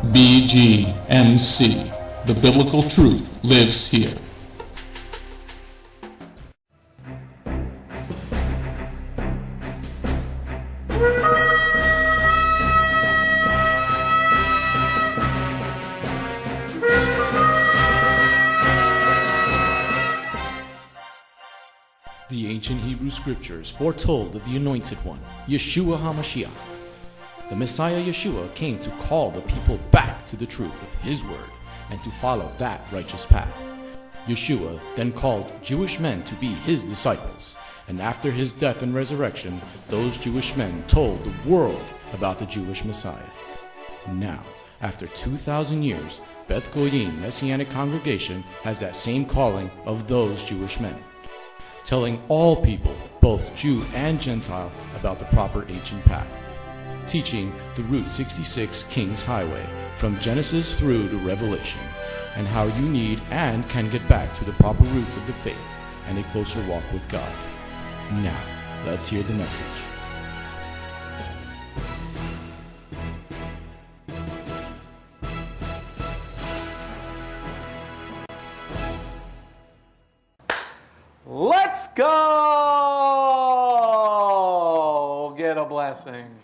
BGMC. The biblical truth lives here. The ancient Hebrew scriptures foretold of the Anointed One, Yeshua HaMashiach. The Messiah Yeshua came to call the people back to the truth of His word and to follow that righteous path. Yeshua then called Jewish men to be His disciples, and after His death and resurrection, those Jewish men told the world about the Jewish Messiah. Now, after 2,000 years, Beth Goyim Messianic Congregation has that same calling of those Jewish men, telling all people, both Jew and Gentile, about the proper ancient path, teaching the Route 66 King's Highway from Genesis through to Revelation, and how you need and can get back to the proper roots of the faith and a closer walk with God. Now, let's hear the message. Let's go! Get a blessing.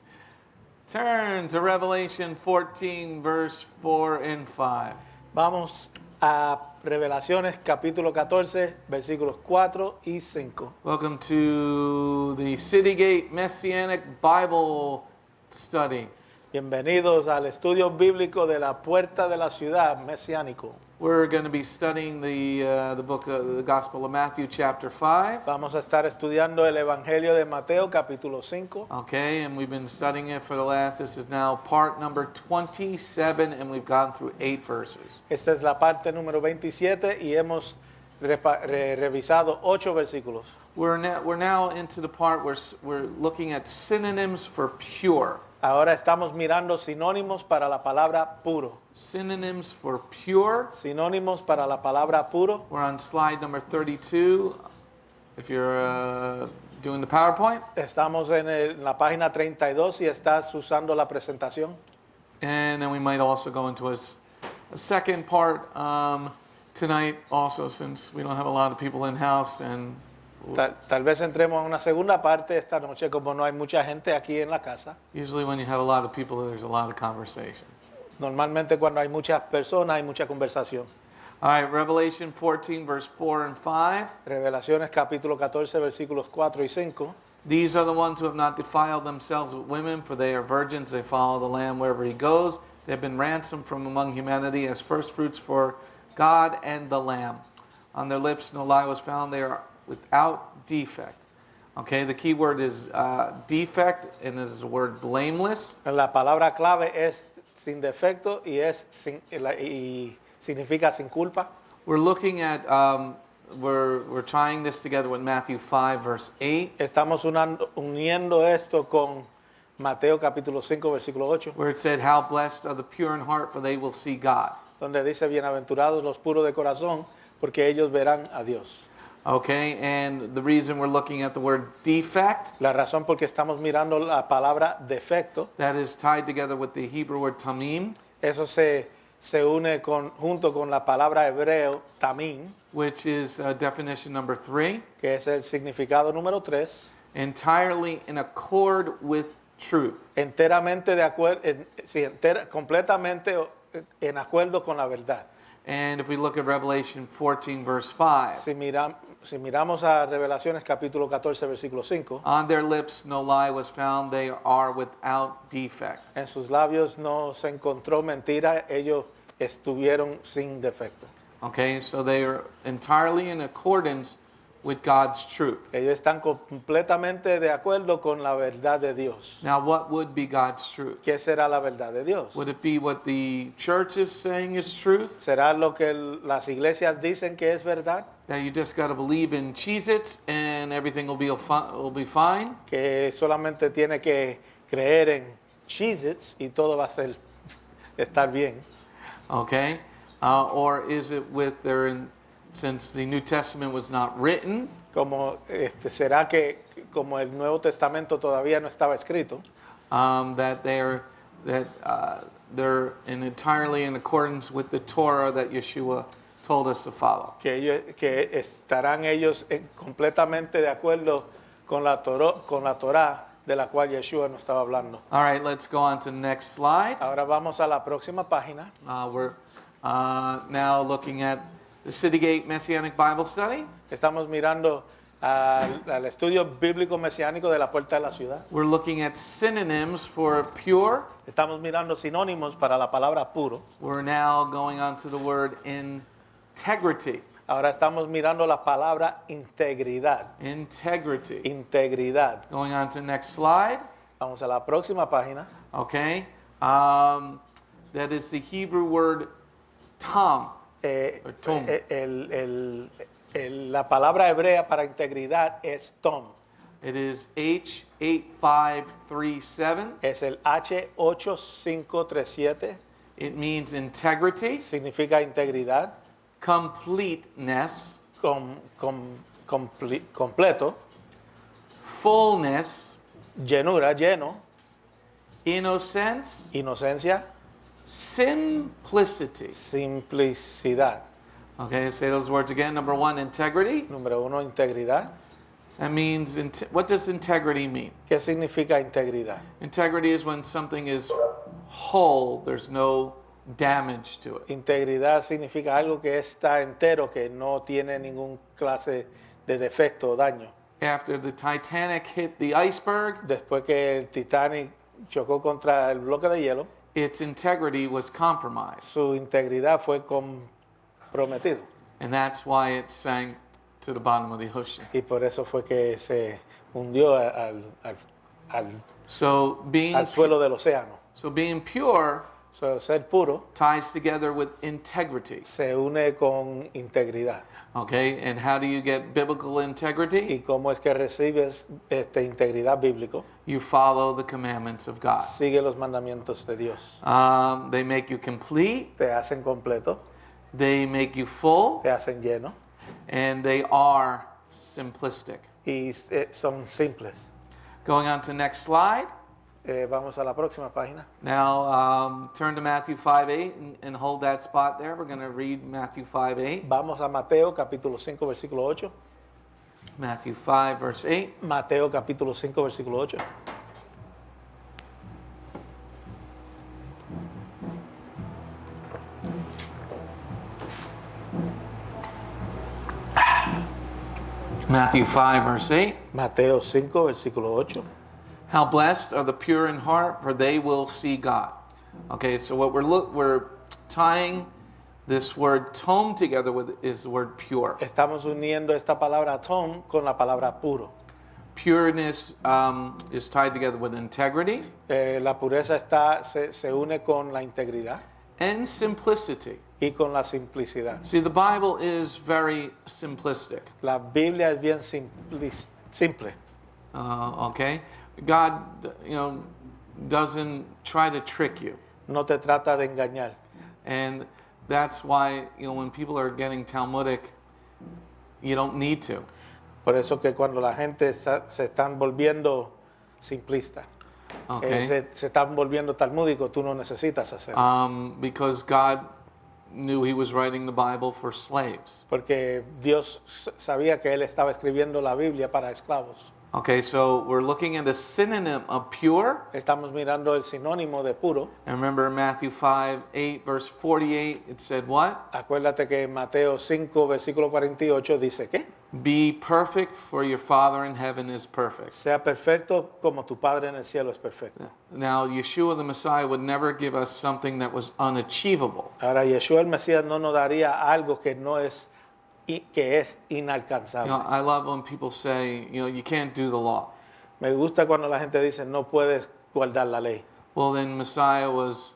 Turn to Revelation 14, verse 4 and 5. Vamos a Revelaciones capítulo 14, versículos 4 y 5. Welcome to the City Gate Messianic Bible study. Bienvenidos al estudio bíblico de la Puerta de la Ciudad Mesiánico. We're going to be studying the book of the Gospel of Matthew, chapter 5. Vamos a estar estudiando el Evangelio de Mateo capítulo 5. Okay, and we've been studying it for the last, this is now part number 27, and we've gone through 8 verses. Esta es la parte número 27 y hemos revisado 8 versículos. We're now into the part where we're looking at synonyms for pure. Ahora estamos mirando sinónimos para la palabra puro. Synonyms for pure. Sinónimos para la palabra puro. We're on slide number 32. If you're doing the PowerPoint. Estamos en la página 32 y estás usando la presentación. And then we might also go into a second part tonight also, since we don't have a lot of people in house, and Tal vez entremos en una segunda parte esta noche, como no hay mucha gente aquí en la casa. usually when you have a lot of people, there's a lot of conversation. Normalmente cuando hay muchas personas hay mucha conversación. All right, Revelation 14, verse 4 and 5. Revelaciones capítulo 14, versículos 4 y 5. These are the ones who have not defiled themselves with women, for they are virgins. They follow the Lamb wherever He goes. They have been ransomed from among humanity as firstfruits for God and the Lamb. On their lips no lie was found. They are without defect. Okay, the key word is defect, and it is the word blameless. La palabra clave es sin defecto y significa sin culpa. We're looking at, we're tying this together with Matthew 5, verse 8. Estamos uniendo esto con Mateo capítulo 5, versículo 8. Where it said, how blessed are the pure in heart, for they will see God. Donde dice, bienaventurados los puros de corazón, porque ellos verán a Dios. Okay, and the reason we're looking at the word defect, La razón por qué estamos mirando la palabra defecto, that is tied together with the Hebrew word tamim, eso se une junto con la palabra hebreo tamim, which is definition number 3, que es el significado número 3, entirely in accord with truth. enteramente de acuerdo, completamente en acuerdo con la verdad. And if we look at Revelation 14, verse 5, Si miramos a Revelaciones capítulo 14, versículo 5, on their lips no lie was found, they are without defect. en sus labios no se encontró mentira, ellos estuvieron sin defecto. Okay, so they are entirely in accordance with God's truth. Ellos están completamente de acuerdo con la verdad de Dios. Now, what would be God's truth? ¿Qué será la verdad de Dios? Would it be what the church is saying is truth? ¿Será lo que las iglesias dicen que es verdad? That you just got to believe in Cheez-Its and everything will be fine? Que solamente tiene que creer en Cheez-Its y todo va a estar bien. Okay, or is it with since the New Testament was not written? Como será que como el Nuevo Testamento todavía no estaba escrito, they're entirely in accordance with the Torah that Yeshua told us to follow. que estarán ellos completamente de acuerdo con la Torá de la cual Yeshua nos estaba hablando. All right, let's go on to the next slide. Ahora vamos a la próxima página. We're now looking at the City Gate Messianic Bible Study. Estamos mirando al estudio bíblico mesiánico de la puerta de la ciudad. We're looking at synonyms for pure. Estamos mirando sinónimos para la palabra puro. We're now going on to the word integrity. Ahora estamos mirando la palabra integridad. Integrity. Integridad. Going on to the next slide. Vamos a la próxima página. Okay. That is the Hebrew word tom. Or tom. La palabra hebrea para integridad es tom. It is H8537. Es el H8537. It means integrity, Significa integridad, completeness, completo, fullness, llenura, lleno, innocence, inocencia, simplicity. simplicidad. Okay, say those words again. Number one, integrity. Número uno, integridad. That means, what does integrity mean? ¿Qué significa integridad? Integrity is when something is whole, there's no damage to it. Integridad significa algo que está entero, que no tiene ningún clase de defecto o daño. After the Titanic hit the iceberg, Después que el Titanic chocó contra el bloque de hielo, its integrity was compromised. su integridad fue comprometido. And that's why it sank to the bottom of the ocean. Y por eso fue que se hundió al So suelo del océano. being pure So, ser puro ties together with integrity. se une con integridad. Okay, and how do you get biblical integrity? ¿Y cómo es que recibes integridad bíblico? You follow the commandments of God. Sigue los mandamientos de Dios. They make you complete, Te hacen completo, they make you full, te hacen lleno and they are simplistic. y son simples. Going on to the next slide. Vamos a la próxima página. Now turn to Matthew 5:8 and hold that spot there. We're going to read Matthew 5:8. Vamos a Mateo capítulo 5 versículo 8. Matthew 5 verse 8. Mateo capítulo 5 versículo 8. Matthew 5 verse 8. Mateo 5 versículo 8. How blessed are the pure in heart, for they will see God. Okay, so what we're tying this word tome together with is the word pure. Estamos uniendo esta palabra tom con la palabra puro. Pureness is tied together with integrity La pureza se une con la integridad and simplicity. y con la simplicidad. See, the Bible is very simplistic. La Biblia es bien simple. Okay, God, doesn't try to trick you, No te trata de engañar. and that's why when people are getting Talmudic, you don't need to. Por eso que cuando la gente se están volviendo simplistas, Okay, se están volviendo talmúdicos, tú no necesitas hacerlo. because God knew He was writing the Bible for slaves. Porque Dios sabía que Él estaba escribiendo la Biblia para esclavos. Okay, so we're looking at a synonym of pure. Estamos mirando el sinónimo de puro. And remember Matthew 5:8 verse 48, it said what? Acuérdate que en Mateo 5, versículo 48 dice que Be perfect, for your Father in heaven is perfect. sea perfecto como tu Padre en el cielo es perfecto. Now, Yeshua the Messiah would never give us something that was unachievable. Ahora, Yeshua el Mesías no nos daría algo que es inalcanzable. I love when people say, you can't do the law. Me gusta cuando la gente dice no puedes guardar la ley. Well, then Messiah was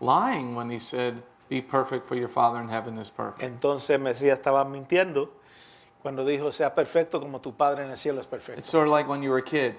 lying when he said, be perfect, for your Father in heaven is perfect. Entonces Mesías estaba mintiendo cuando dijo sea perfecto como tu Padre en el cielo es perfecto. It's sort of like when you were a kid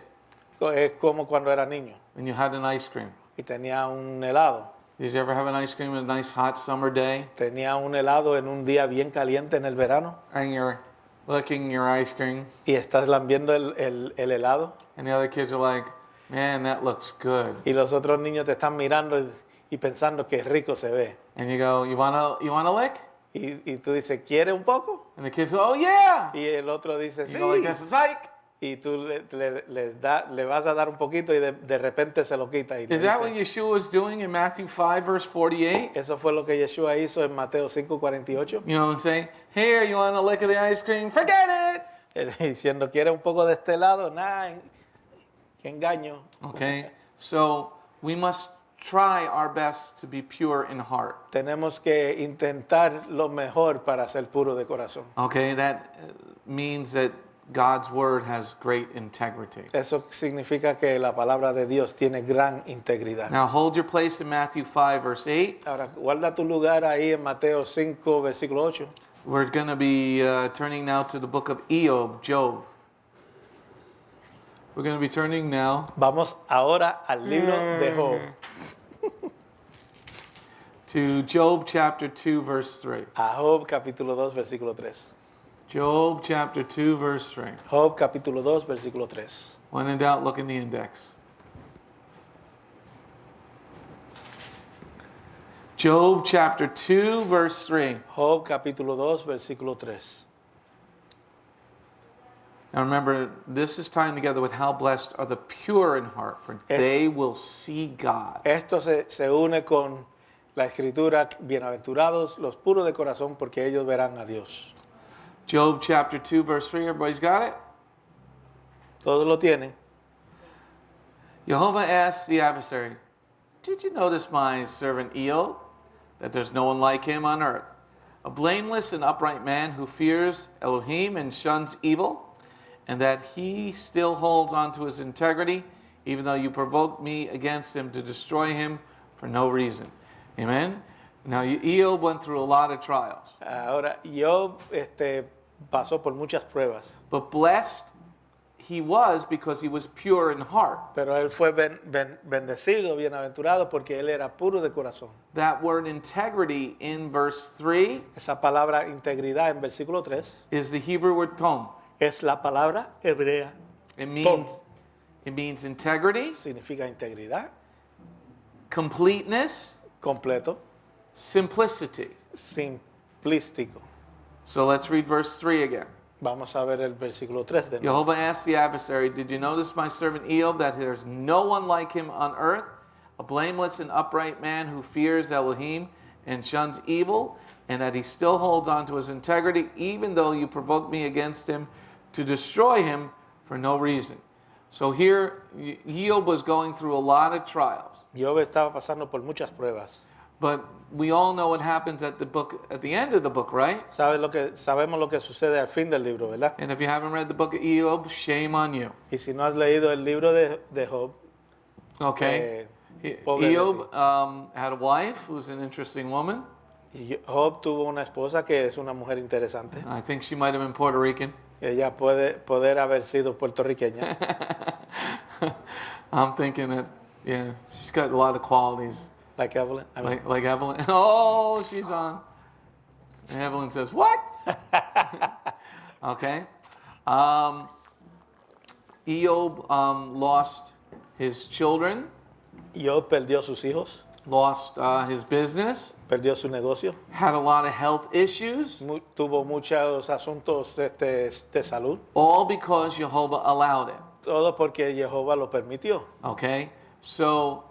Es como cuando era niño and you had an ice cream. y tenía un helado. Did you ever have an ice cream on a nice hot summer day? Tenía un helado en un día bien caliente en el verano And you're licking your ice cream, y estás lambiendo el helado and the other kids are like, man, that looks good. y los otros niños te están mirando y pensando que rico se ve. And you go, you wanna lick? Y tú dices, ¿quiere un poco? And the kid says, oh yeah! Y el otro dice, You go like sí. this, psych! Y tú le vas a dar un poquito y de repente se lo quita. Y le Is that what dice, Yeshua was doing in Matthew 5, verse 48? eso fue lo que Yeshua hizo en Mateo 5:48. You know what I'm saying? Here, you want a lick of the ice cream? Forget it! Él diciendo, ¿quiere un poco de este lado? Nada, qué engaño. Okay, so we must try our best to be pure in heart. Tenemos que intentar lo mejor para ser puro de corazón. Okay, that means that God's word has great integrity. Eso significa que la palabra de Dios tiene gran integridad. Now hold your place in Matthew 5, verse 8. Ahora, guarda tu lugar ahí en Mateo 5, versículo 8. We're going to be turning now to the book of Job. We're going to be turning now Vamos ahora al libro de Job. to Job chapter 2, verse 3. A Job capítulo 2, versículo 3. Job chapter 2, verse 3. Job capítulo 2, versículo 3. When in doubt, look in the index. Job chapter 2, verse 3. Job capítulo 2, versículo 3. Now remember, this is tying together with how blessed are the pure in heart, for they will see God. Esto se une con la escritura, bienaventurados los puros de corazón, porque ellos verán a Dios. Job chapter 2, verse 3. Everybody's got it? Todos lo tienen. Jehovah asked the adversary, did you notice my servant Job, that there's no one like him on earth, a blameless and upright man who fears Elohim and shuns evil, and that he still holds on to his integrity, even though you provoked me against him to destroy him for no reason. Amen? Now, Job went through a lot of trials. Ahora, Job pasó por muchas pruebas, But blessed he was because he was pure in heart. pero él fue bendecido, bienaventurado, porque él era puro de corazón. That word integrity in verse 3 Esa palabra integridad en versículo 3 is the Hebrew word tom. es la palabra hebrea. It means integrity, Significa integridad, completeness, completo, simplicity. simplístico. So let's read verse 3 again. Vamos a ver el versículo 3 de nuevo. Jehovah asked the adversary, did you notice my servant Job, that there's no one like him on earth, a blameless and upright man who fears Elohim and shuns evil, and that he still holds on to his integrity, even though you provoked me against him to destroy him for no reason. So here, Job was going through a lot of trials. Job estaba pasando por muchas pruebas. But we all know what happens at the end of the book, right? Sabemos lo que sucede al fin del libro, ¿verdad? And if you haven't read the book of Job, shame on you. Y si no has leído el libro de Job, Okay? pobre de Job had a wife who was an interesting woman. Job tuvo una esposa que es una mujer interesante. I think she might have been Puerto Rican. Ella poder haber sido puertorriqueña. I'm thinking that, yeah, she's got a lot of qualities. Like Evelyn. I mean, Like Evelyn. Oh, she's on. And Evelyn says, what? Okay. Job lost his children, Job perdió sus hijos, lost his business, perdió su negocio, had a lot of health issues, tuvo muchos asuntos de salud. all because Jehovah allowed it. Todo porque Jehová lo permitió. Okay? So,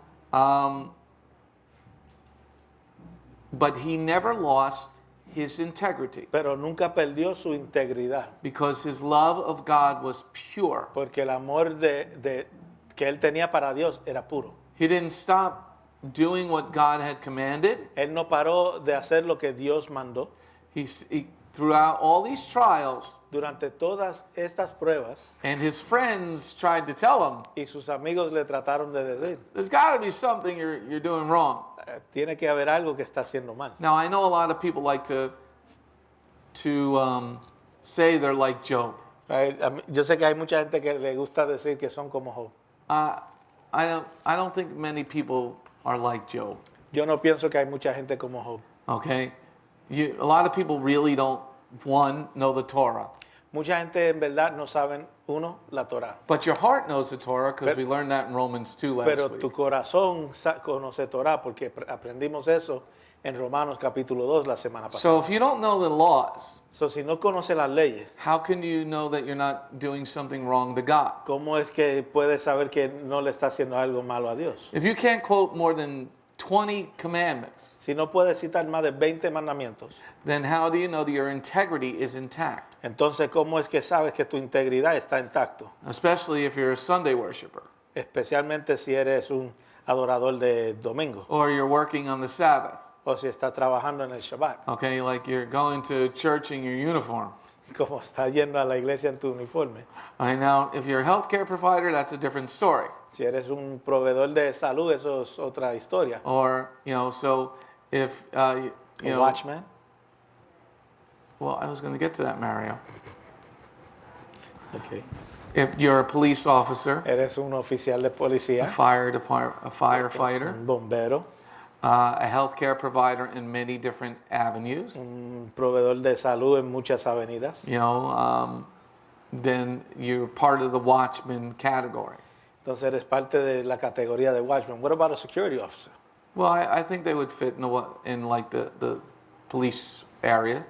but he never lost his integrity Pero nunca perdió su integridad. because his love of God was pure. Porque el amor que él tenía para Dios era puro. He didn't stop doing what God had commanded. Él no paró de hacer lo que Dios mandó. He throughout all these trials, Durante todas estas pruebas, and his friends tried to tell him, y sus amigos le trataron de decir, there's got to be something you're doing wrong. tiene que haber algo que está haciendo mal. Now, I know a lot of people like to say they're like Job. Yo sé que hay mucha gente que le gusta decir que son como Job. I don't think many people are like Job. Yo no pienso que hay mucha gente como Job. Okay? A lot of people really don't, one, know the Torah. Mucha gente en verdad no saben, uno, la Torah. But your heart knows the Torah because we learned that in Romans 2 last Pero week. tu corazón conoce Torah porque aprendimos eso en Romanos capítulo 2 la semana pasada. So if you don't know the laws, So, si no conoce las leyes, how can you know that you're not doing something wrong to God? ¿cómo es que puedes saber que no le está haciendo algo malo a Dios? If you can't quote more than 20 commandments, Si no puedes citar más de 20 mandamientos, then how do you know that your integrity is intact? entonces ¿cómo es que sabes que tu integridad está intacto? Especially if you're a Sunday worshiper Especialmente si eres un adorador de domingo or you're working on the Sabbath. o si estás trabajando en el Shabbat, Okay, like you're going to church in your uniform. como estás yendo a la iglesia en tu uniforme. All right, now, if you're a healthcare provider, that's a different story. Si eres un proveedor de salud, eso es otra historia. Or, so if, Un watchman. well, I was going to get to that, Mario. Okay. If you're a police officer, Eres un oficial de a policía, a firefighter, un bombero, a healthcare provider in many different avenues, un proveedor de salud en muchas avenidas. then you're part of the watchman category. Entonces eres parte de la categoría de watchman. What about a security officer? Well, I think they would fit in like the police area.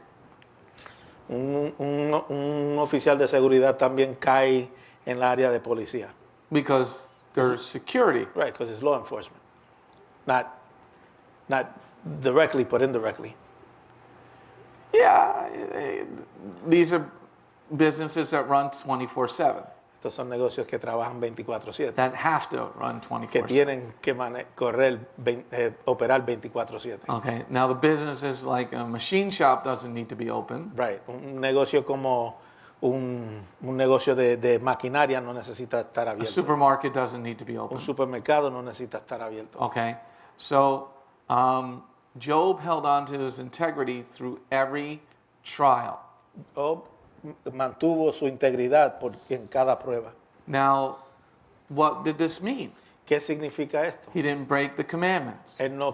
Un oficial de seguridad también cae en la área de policía. Because there's security. Right, because it's law enforcement. Not directly, but indirectly. Yeah, these are businesses that run 24/7, Estos son negocios que trabajan 24/7, that have to run que 24/7. tienen que operar 24/7. Okay, now the businesses like a machine shop doesn't need to be open. Right, un negocio como un negocio de maquinaria no necesita estar A abierto. supermarket doesn't need to be open. Un supermercado no necesita estar abierto. Okay, so Job held on to his integrity through every trial. Job mantuvo su integridad en cada prueba. Now, what did this mean? ¿Qué significa esto? He didn't break the commandments. Él no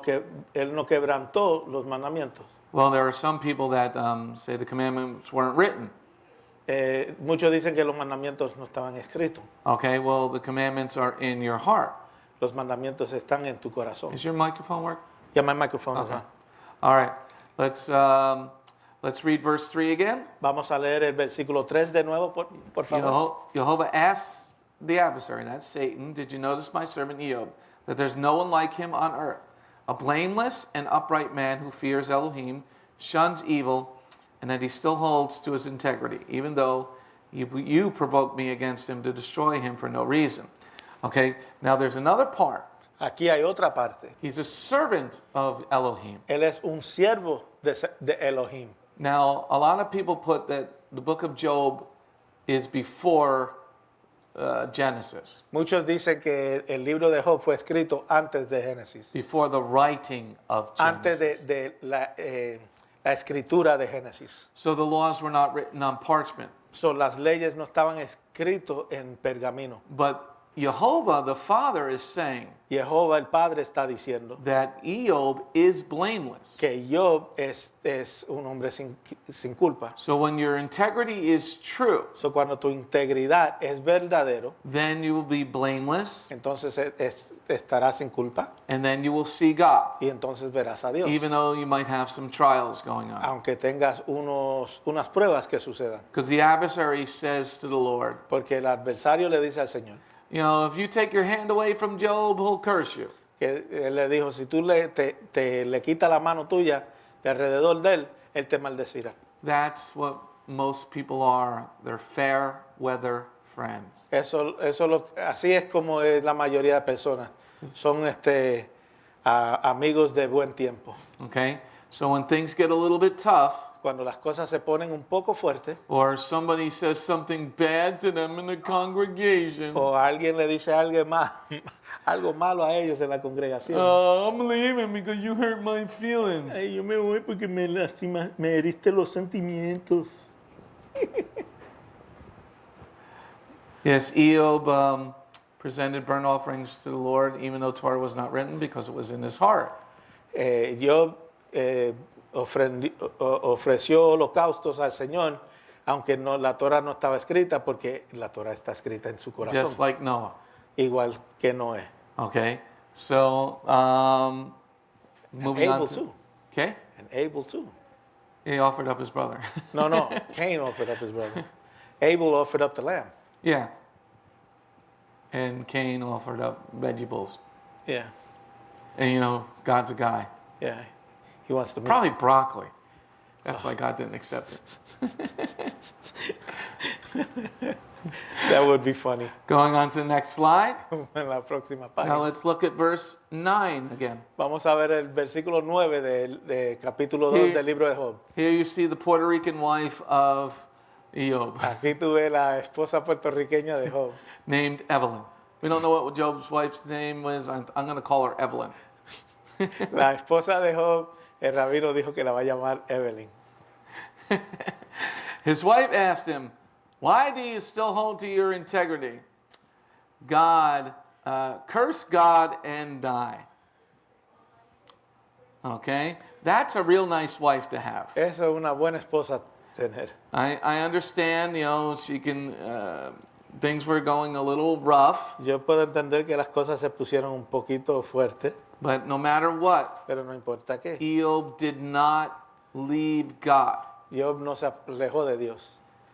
quebrantó los mandamientos. Well, there are some people that say the commandments weren't written. Muchos dicen que los mandamientos no estaban escritos. Okay, well, the commandments are in your heart. Los mandamientos están en tu corazón. Is your microphone working? Yeah, my microphone is Okay. on. All right. Let's read verse 3 again. Vamos a leer el versículo 3 de nuevo, por favor. Jehovah asks the adversary, that's Satan, did you notice my servant Job, that there's no one like him on earth, a blameless and upright man who fears Elohim, shuns evil, and that he still holds to his integrity, even though you provoked me against him to destroy him for no reason. Okay, now there's another part. Aquí hay otra parte. He's a servant of Elohim. Él es un siervo de Elohim. Now, a lot of people put that the book of Job is before Genesis, Muchos dicen que el libro de Job fue escrito antes de Génesis, before the writing of antes Genesis. de la escritura de Génesis. So the laws were not written on parchment. So, las leyes no estaban escritas en pergamino. But Jehovah, the Father, is saying Jehová el Padre está diciendo that Job is blameless. que Job es un hombre sin culpa. So when your integrity is true, So, cuando tu integridad es verdadero, then you will be blameless, entonces estarás sin culpa and then you will see God, y entonces verás a Dios. even though you might have some trials going on. Aunque tengas unas pruebas que sucedan. Because the adversary says to the Lord, Porque el adversario le dice al Señor if you take your hand away from Job, he'll curse you. que él le dijo, si tú le quitas la mano tuya de alrededor de él te maldecirá. That's what most people are. They're fair weather friends. Así es como es la mayoría de personas. Son amigos de buen tiempo. Okay? So when things get a little bit tough, Cuando las cosas se ponen un poco fuertes or somebody says something bad to them in the congregation, o alguien le dice algo malo a ellos en la congregación. I'm leaving because you hurt my feelings. Ay, yo me voy porque me heriste los sentimientos. Yes, Job presented burnt offerings to the Lord, even though Torah was not written, because it was in his heart. Job ofreció holocaustos al Señor, Aunque no, la Torah no estaba escrita porque la Torah está escrita en su corazón. just like Noah. Igual que Noé. Okay, so moving on Abel to, too. okay, And Abel too. he offered up his brother. No, Cain offered up his brother. Abel offered up the lamb. Yeah, and Cain offered up vegetables. Yeah, And you know, God's a guy. yeah. He wants to meet. Probably broccoli. That's why God didn't accept it. That would be funny. Going on to the next slide. En la próxima Now página. let's look at verse 9 again. Vamos a ver el versículo 9 de capítulo 2 del libro de Job. Here you see the Puerto Rican wife of Job, Aquí tuve la esposa puertorriqueña de Job. named Evelyn. We don't know what Job's wife's name was. I'm going to call her Evelyn. La esposa de Job, el rabino dijo que la va a llamar Evelyn. His wife asked him, "Why do you still hold to your integrity? Curse God and die." Okay, that's a real nice wife to have. Eso es una buena esposa tener. I understand, you know, she can. Things were going a little rough, Yo puedo entender que las cosas se pusieron un poquito fuertes, but no matter what, pero no importa qué. Job did not leave God Job no se alejó de Dios,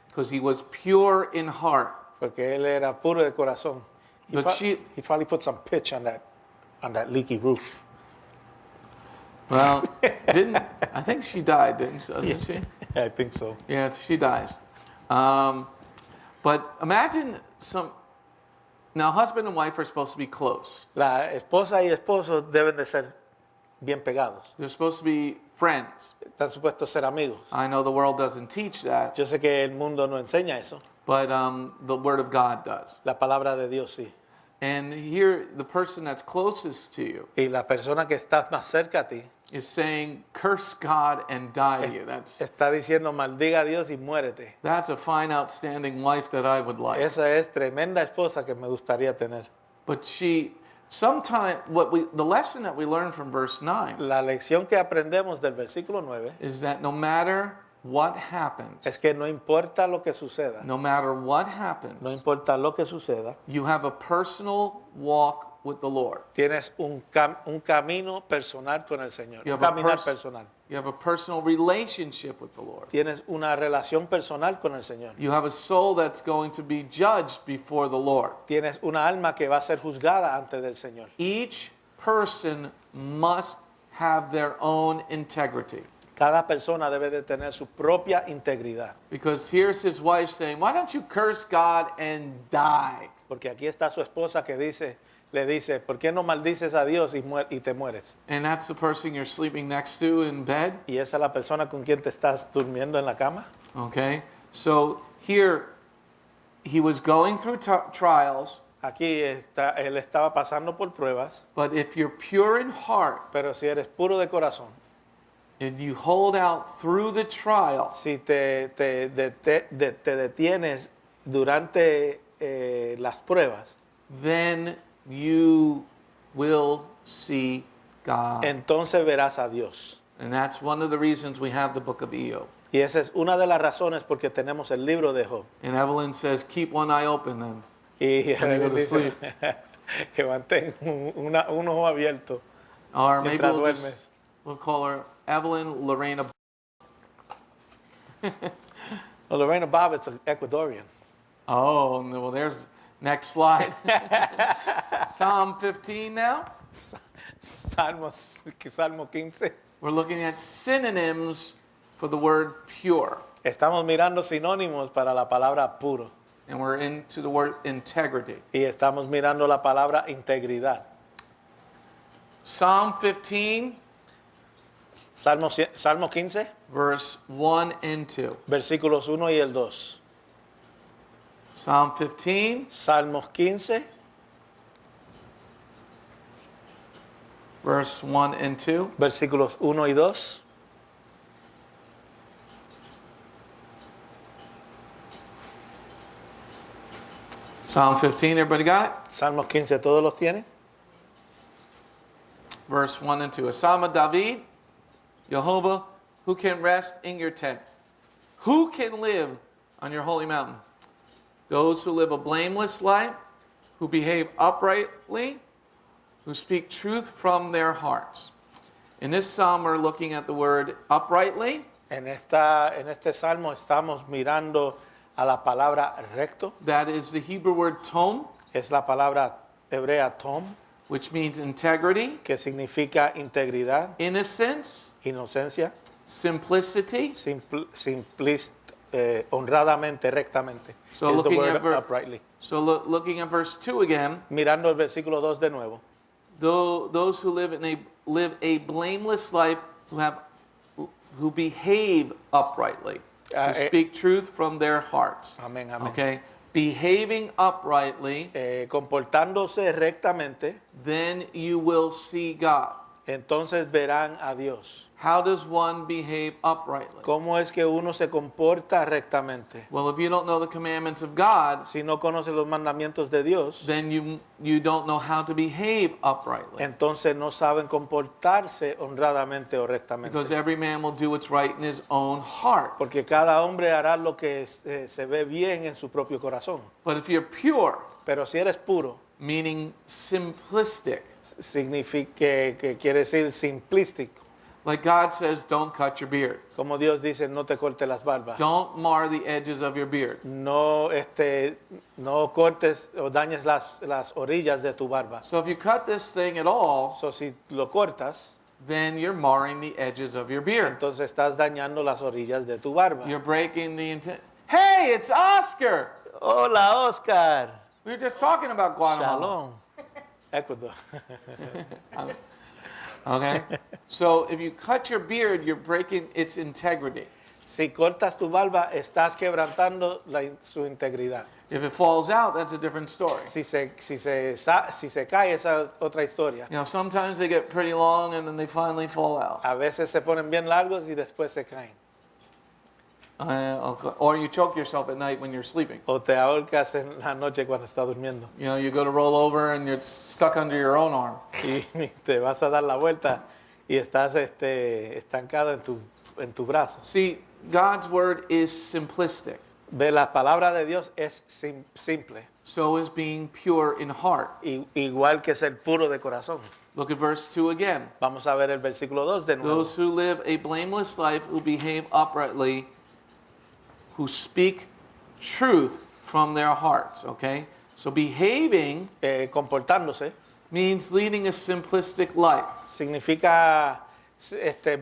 because he was pure in heart. porque él era puro de corazón. But He probably put some pitch on that leaky roof. Well, I think she died, doesn't she? I think so. Yeah, she dies. But imagine now husband and wife are supposed to be close. La esposa y esposo deben de ser bien pegados. They're supposed to be friends. Están supuestos a ser amigos. I know the world doesn't teach that, Yo sé que el mundo no enseña eso. but the Word of God does. La palabra de Dios sí. And here, the person that's closest to you Y la persona que está más cerca a ti is saying, "Curse God and die to you." está diciendo maldiga a Dios y muérete. That's a fine, outstanding wife that I would like. Esa es tremenda esposa que me gustaría tener. But the lesson that we learn from verse 9 La lección que aprendemos del versículo 9 is that no matter what happens, es que no importa lo que suceda, no matter what no happens, importa lo que suceda, you have a personal walk with the Lord. tienes un camino personal con el Señor, You un have a caminar pers- personal. You have a personal relationship with the Lord. Tienes una relación personal con el Señor. You have a soul that's going to be judged before the Lord. Tienes una alma que va a ser juzgada ante del Señor. Each person must have their own integrity. Cada persona debe de tener su propia integridad. Because here's his wife saying, "Why don't you curse God and die?" Porque aquí está su esposa que le dice, ¿por qué no maldices a Dios y te mueres? And that's the person you're sleeping next to in bed. Y esa es la persona con quien te estás durmiendo en la cama. Okay? So here, he was going through trials, Aquí él estaba pasando por pruebas, but if you're pure in heart pero si eres puro de corazón, and you hold out through the trial, si te detienes durante las pruebas, then you will see God. entonces verás a Dios. And that's one of the reasons we have the book of Job. Y esa es una de las razones porque tenemos el libro de Job. And Evelyn says, "Keep one eye open then." Y When you go to dice sleep. que mantén un ojo abierto. Or maybe Mientras we'll duermes. we'll call her Evelyn Lorena. Well, Lorena Bobbitt's an Ecuadorian. Oh, no, well, there's next slide. Psalm 15 now. Salmo 15. We're looking at synonyms for the word pure. Estamos mirando sinónimos para la palabra puro. And we're into the word integrity. Y estamos mirando la palabra integridad. Psalm 15, Salmo 15, verse 1 and 2. versículos 1 y el 2. Psalm 15, Salmos 15, verse 1 and 2. versículos 1 y 2. Psalm 15, everybody got it? Salmos 15, ¿todos los tienen? Verse 1 and 2. A Psalm of David, Jehovah, who can rest in your tent? Who can live on your holy mountain. Those who live a blameless life, who behave uprightly, who speak truth from their hearts. In this psalm, we're looking at the word uprightly. En este salmo estamos mirando a la palabra recto. That is the Hebrew word tom, Es la palabra hebrea tom, which means integrity, que significa integridad, innocence, inocencia, simplicity. honradamente, rectamente. So Es the looking word at uprightly. looking at verse 2 again, Mirando el versículo 2 de nuevo. those who live a blameless life, who behave uprightly, who speak truth from their hearts. Amén, amén. Okay, behaving uprightly, Comportándose rectamente, then you will see God. entonces verán a Dios. How does one behave uprightly? ¿Cómo es que uno se comporta rectamente? Well, if you don't know the commandments of God, Si no conoce los mandamientos de Dios, then you don't know how to behave uprightly. entonces no saben comportarse honradamente o rectamente. Because every man will do what's right in his own heart. Porque cada hombre hará lo que se ve bien en su propio corazón. But if you're pure, Pero si eres puro, meaning simplistic, significa que quiere decir simplístico. like God says, don't cut your beard. Como Dios dice, no te cortes las barbas. Don't mar the edges of your beard. No cortes o dañes las orillas de tu barba. So if you cut this thing at all, So, si lo cortas, then you're marring the edges of your beard. entonces estás dañando las orillas de tu barba. You're breaking the intent. Hey, it's Oscar! Hola, Oscar. We were just talking about Guatemala. Shalom. Ecuador. Okay? So if you cut your beard, you're breaking its integrity. Si cortas tu barba, estás quebrantando su integridad. If it falls out, that's a different story. Si se cae, esa es otra historia. You know, sometimes they get pretty long and then they finally fall out. A veces se ponen bien largos y después se caen. Or you choke yourself at night when you're sleeping. O te ahorcas en la noche cuando estás durmiendo. You know, you go to roll over and you're stuck under your own arm. Y te vas a dar la vuelta y estás estancado en tu brazo. See, God's word is simplistic. Ve, la palabra de Dios es simple, So is being pure in heart. igual que ser puro de corazón. Look at verse 2 again. Vamos a ver el versículo 2 de nuevo. Those who live a blameless life, who behave uprightly, who speak truth from their hearts. Okay? So behaving Comportándose means leading a simplistic life. significa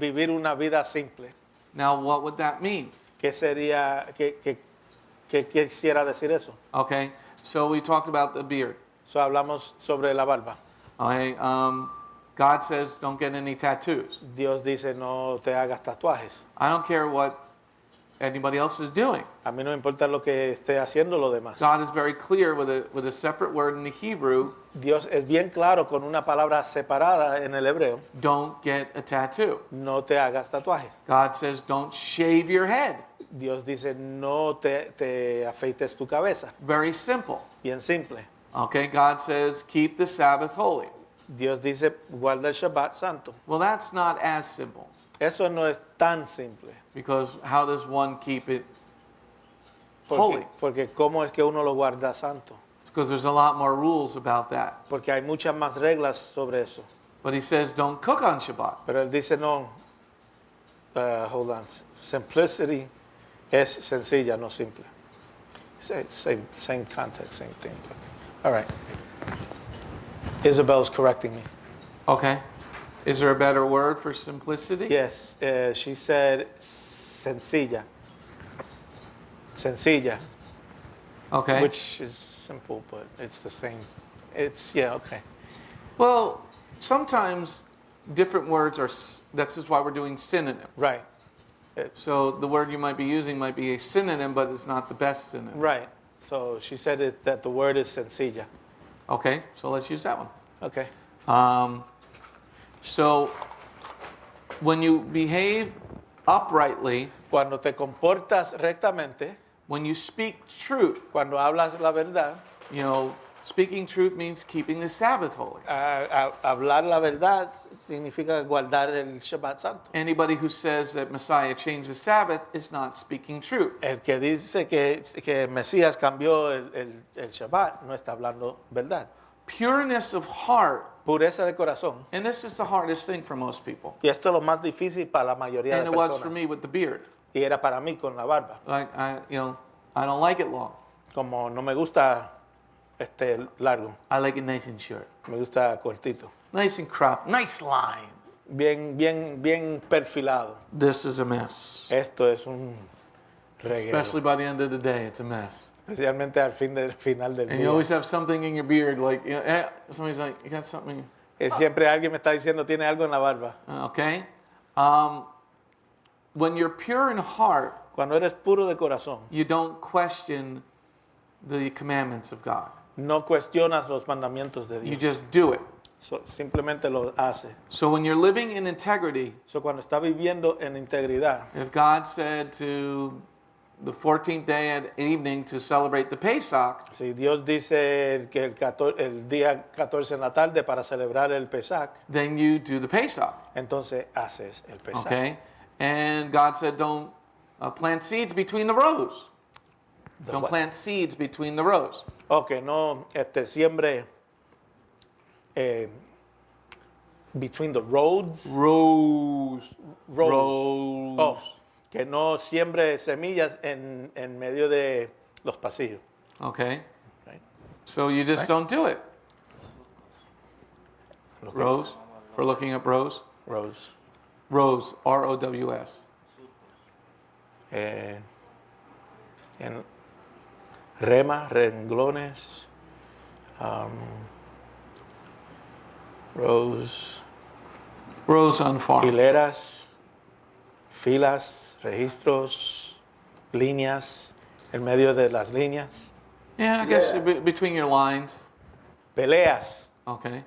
vivir una vida simple. Now, what would that mean? ¿Qué sería, qué quisiera decir eso? Okay? So we talked about the beard. So, hablamos sobre la barba. Okay? God says don't get any tattoos. Dios dice no te hagas tatuajes. I don't care what anybody else is doing. A mí no me importa lo que esté haciendo lo demás. God is very clear with a separate word in the Hebrew, Dios es bien claro con una palabra separada en el hebreo. don't get a tattoo. No te hagas tatuajes. God says don't shave your head. Dios dice no te afeites tu cabeza. Very simple. Bien simple. Okay, God says keep the Sabbath holy. Dios dice guarda el Shabbat santo. Well, that's not as simple, Eso no es tan simple. because how does one keep it holy? Porque ¿cómo es que uno lo guarda santo? It's because there's a lot more rules about that. Porque hay muchas más reglas sobre eso. But he says don't cook on Shabbat. Pero él dice no, hold on, simplicity es sencilla, no simple. Same context, same thing. All right. Isabel's correcting me. Okay. Is there a better word for simplicity? Yes, she said sencilla. Sencilla, Okay. which is simple, but it's the same. Yeah, okay. Well, sometimes different words are, that's just why we're doing synonym. Right, So the word you might be using might be a synonym, but it's not the best synonym. right. So she said that the word is sencilla. Okay, so let's use that one. Okay. So when you behave uprightly, Cuando te comportas rectamente, when you speak truth, cuando hablas la verdad, you know, Speaking truth means keeping the Sabbath holy. Hablar la verdad significa guardar el Shabbat Santo. Anybody who says that Messiah changed the Sabbath is not speaking truth. El que dice que el Mesías cambió el Shabbat no está hablando verdad. Pureness of heart, Pureza de corazón. and this is the hardest thing for most people. Y esto es lo más difícil para la mayoría And de it was for personas. me with the beard. Y era para mí con la barba. Like I don't like it long. Como no me gusta largo, I like it nice and short. me gusta cortito. Nice and cropped. Nice lines. Bien perfilado. This is a mess. Esto es un reguero. Especially by the end of the day, it's a mess. Especialmente al final del And you día. always have something in your beard, like somebody's like, you got something. Siempre alguien me está diciendo, tiene algo en la barba. Okay. When you're pure in heart, Cuando eres puro de corazón, you don't question the commandments of God. no cuestionas los mandamientos de You Dios. just do it. Simplemente lo hace. So when you're living in integrity, Cuando está viviendo en integridad, if God said to the 14th day at evening to celebrate the Pesach, si Dios dice que el día 14 en la tarde para celebrar el Pesach, then you do the Pesach. entonces haces el Pesach. Okay? And God said, don't plant seeds between the rows. Don't what? plant seeds between the rows. Que no siembre between the roads. Rows. Rows. Rows. Que no siembre semillas en medio de los pasillos. Okay? Right? So you just don't do it. Rows? We're looking up rows. Rows. Rows. ROWS. En renglones, rows, Rows on farm. hileras, filas, registros, líneas, en medio de las líneas, Yeah, I guess between your lines. peleas. Okay.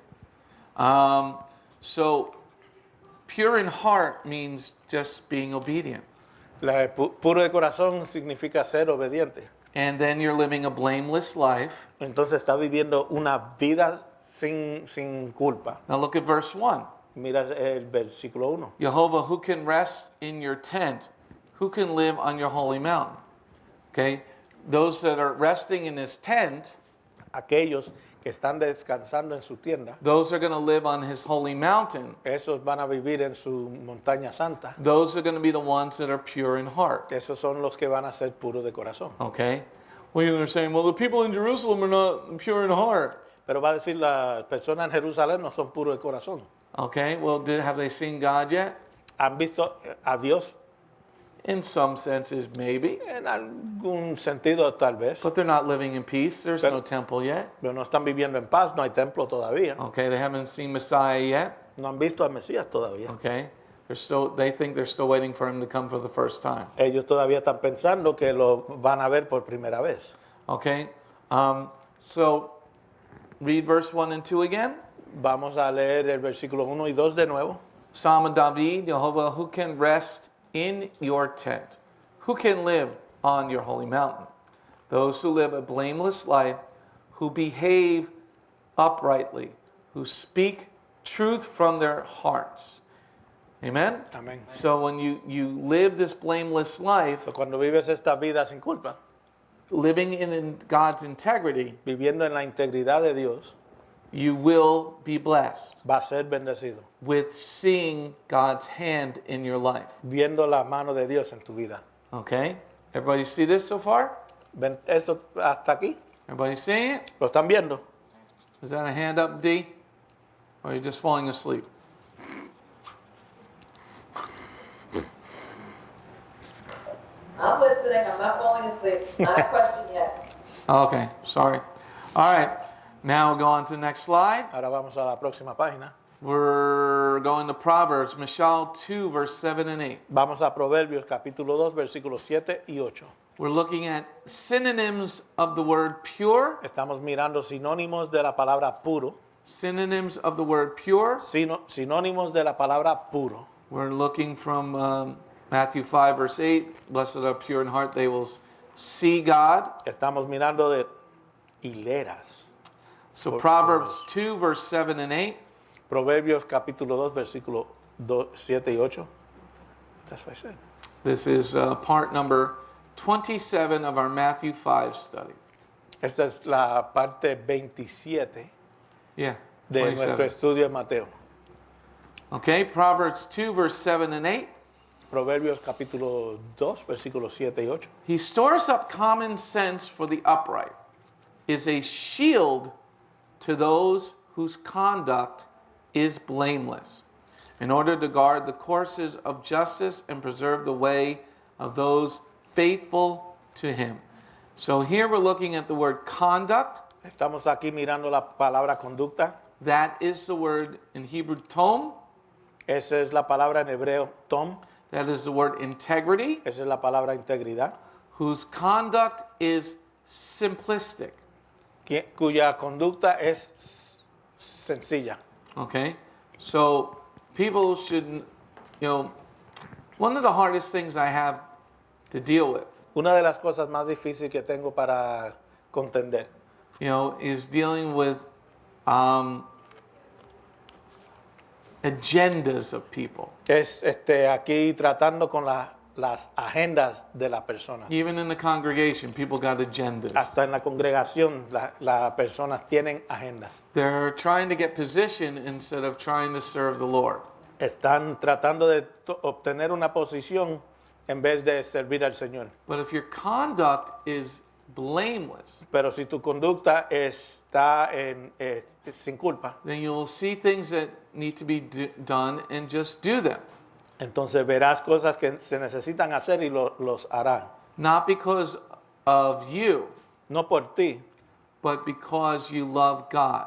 So pure in heart means just being obedient. Puro de corazón significa ser obediente. And then you're living a blameless life. Entonces está viviendo una vida sin culpa. Now look at verse 1. Mira el versículo 1. Jehovah, who can rest in your tent? Who can live on your holy mountain? Okay? Those that are resting in his tent, Aquellos que están descansando en su tienda, those are going to live on his holy mountain. esos van a vivir en su montaña santa. Those are going to be the ones that are pure in heart. Esos son los que van a ser puros de corazón. Okay? Well, you're saying, well, the people in Jerusalem are not pure in heart. Pero va a decir, las personas en Jerusalén no son puros de corazón. Okay? Well, have they seen God yet? ¿Han visto a Dios? In some senses, maybe. En algún sentido, tal vez. But they're not living in peace. There's no temple yet. Pero no están viviendo en paz, no hay templo todavía. Okay? They haven't seen Messiah yet. No han visto al Mesías todavía. Okay? They think they're still waiting for him to come for the first time. Ellos todavía están pensando que lo van a ver por primera vez. Okay? So, read verse 1 and 2 again. Vamos a leer el versículo 1 y 2 de nuevo. Psalm of David, Jehovah, who can rest in your tent? Who can live on your holy mountain? Those who live a blameless life, who behave uprightly, who speak truth from their hearts. Amen? Amén. So when you live this blameless life, Cuando vives esta vida sin culpa, living in God's integrity, viviendo en la integridad de Dios, you will be blessed va a ser bendecido. with seeing God's hand in your life. Viendo la mano de Dios en tu vida. Okay? Everybody see this so far? ¿Ven esto hasta aquí? Everybody seeing it? ¿Lo están viendo? Is that a hand up, D? Or are you just falling asleep? I'm listening. I'm not falling asleep. Not a question yet. Okay, sorry. All right, now we'll go on to the next slide. Ahora vamos a la próxima página. We're going to Proverbs, Mishal 2, verse 7 and 8. Vamos a Proverbios capítulo 2, versículos 7 y 8. We're looking at synonyms of the word pure, Estamos mirando sinónimos de la palabra puro. synonyms of the word pure. Sinónimos de la palabra puro. We're looking from Matthew 5, verse 8. Blessed are pure in heart, they will see God. Estamos mirando de hileras. So Proverbs 2, verse 7 and 8. Proverbios capítulo 2, versículo 7 y 8. That's what I said. This is part number 27 of our Matthew 5 study. Esta es la parte 27 Yeah, de 27. nuestro estudio de Mateo. Okay, Proverbs 2, verse 7 and 8. Proverbios capítulo 2, versículos 7 y 8. He stores up common sense for the upright, is a shield to those whose conduct is blameless, in order to guard the courses of justice and preserve the way of those faithful to him. So here we're looking at the word conduct. Estamos aquí mirando la palabra conducta. That is the word in Hebrew tom. Esa es la palabra en hebreo tom. That is the word integrity, Esa es la palabra integridad. whose conduct is simplistic. Cuya conducta es sencilla. Okay? So people should, one of the hardest things I have to deal with, Una de las cosas más difíciles que tengo para contender is dealing with agendas of people. es aquí tratando con las agendas de la persona. Even in the congregation, people got agendas. Hasta en la congregación las personas tienen agendas. They're trying to get position instead of trying to serve the Lord. Están tratando de obtener una posición en vez de servir al Señor. But if your conduct is blameless, Pero si tu conducta está sin culpa, then you'll see things that need to be done and just do them. entonces verás cosas que se necesitan hacer y los harán. Not because of you, No por ti, but because you love God.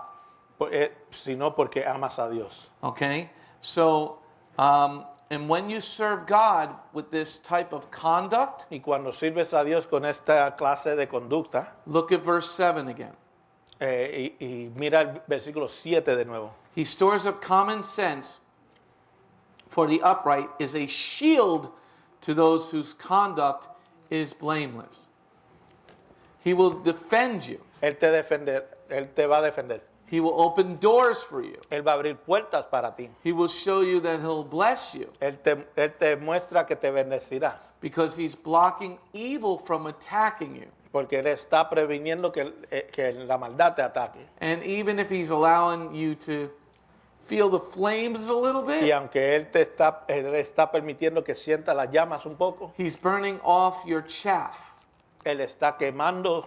sino porque amas a Dios. Okay? So, and when you serve God with this type of conduct, Y cuando sirves a Dios con esta clase de conducta, look at verse 7 again. y mira el versículo 7 de nuevo. He stores up common sense for the upright, is a shield to those whose conduct is blameless. He will defend you. Él te va a defender. He will open doors for you. Él va a abrir puertas para ti. He will show you that he'll bless you Él te muestra que te bendecirá. because he's blocking evil from attacking you. Porque Él está previniendo que la maldad te ataque. And even if he's allowing you to feel the flames a little Y bit, aunque Él está permitiendo que sienta las llamas un poco, he's burning off your chaff, Él está quemando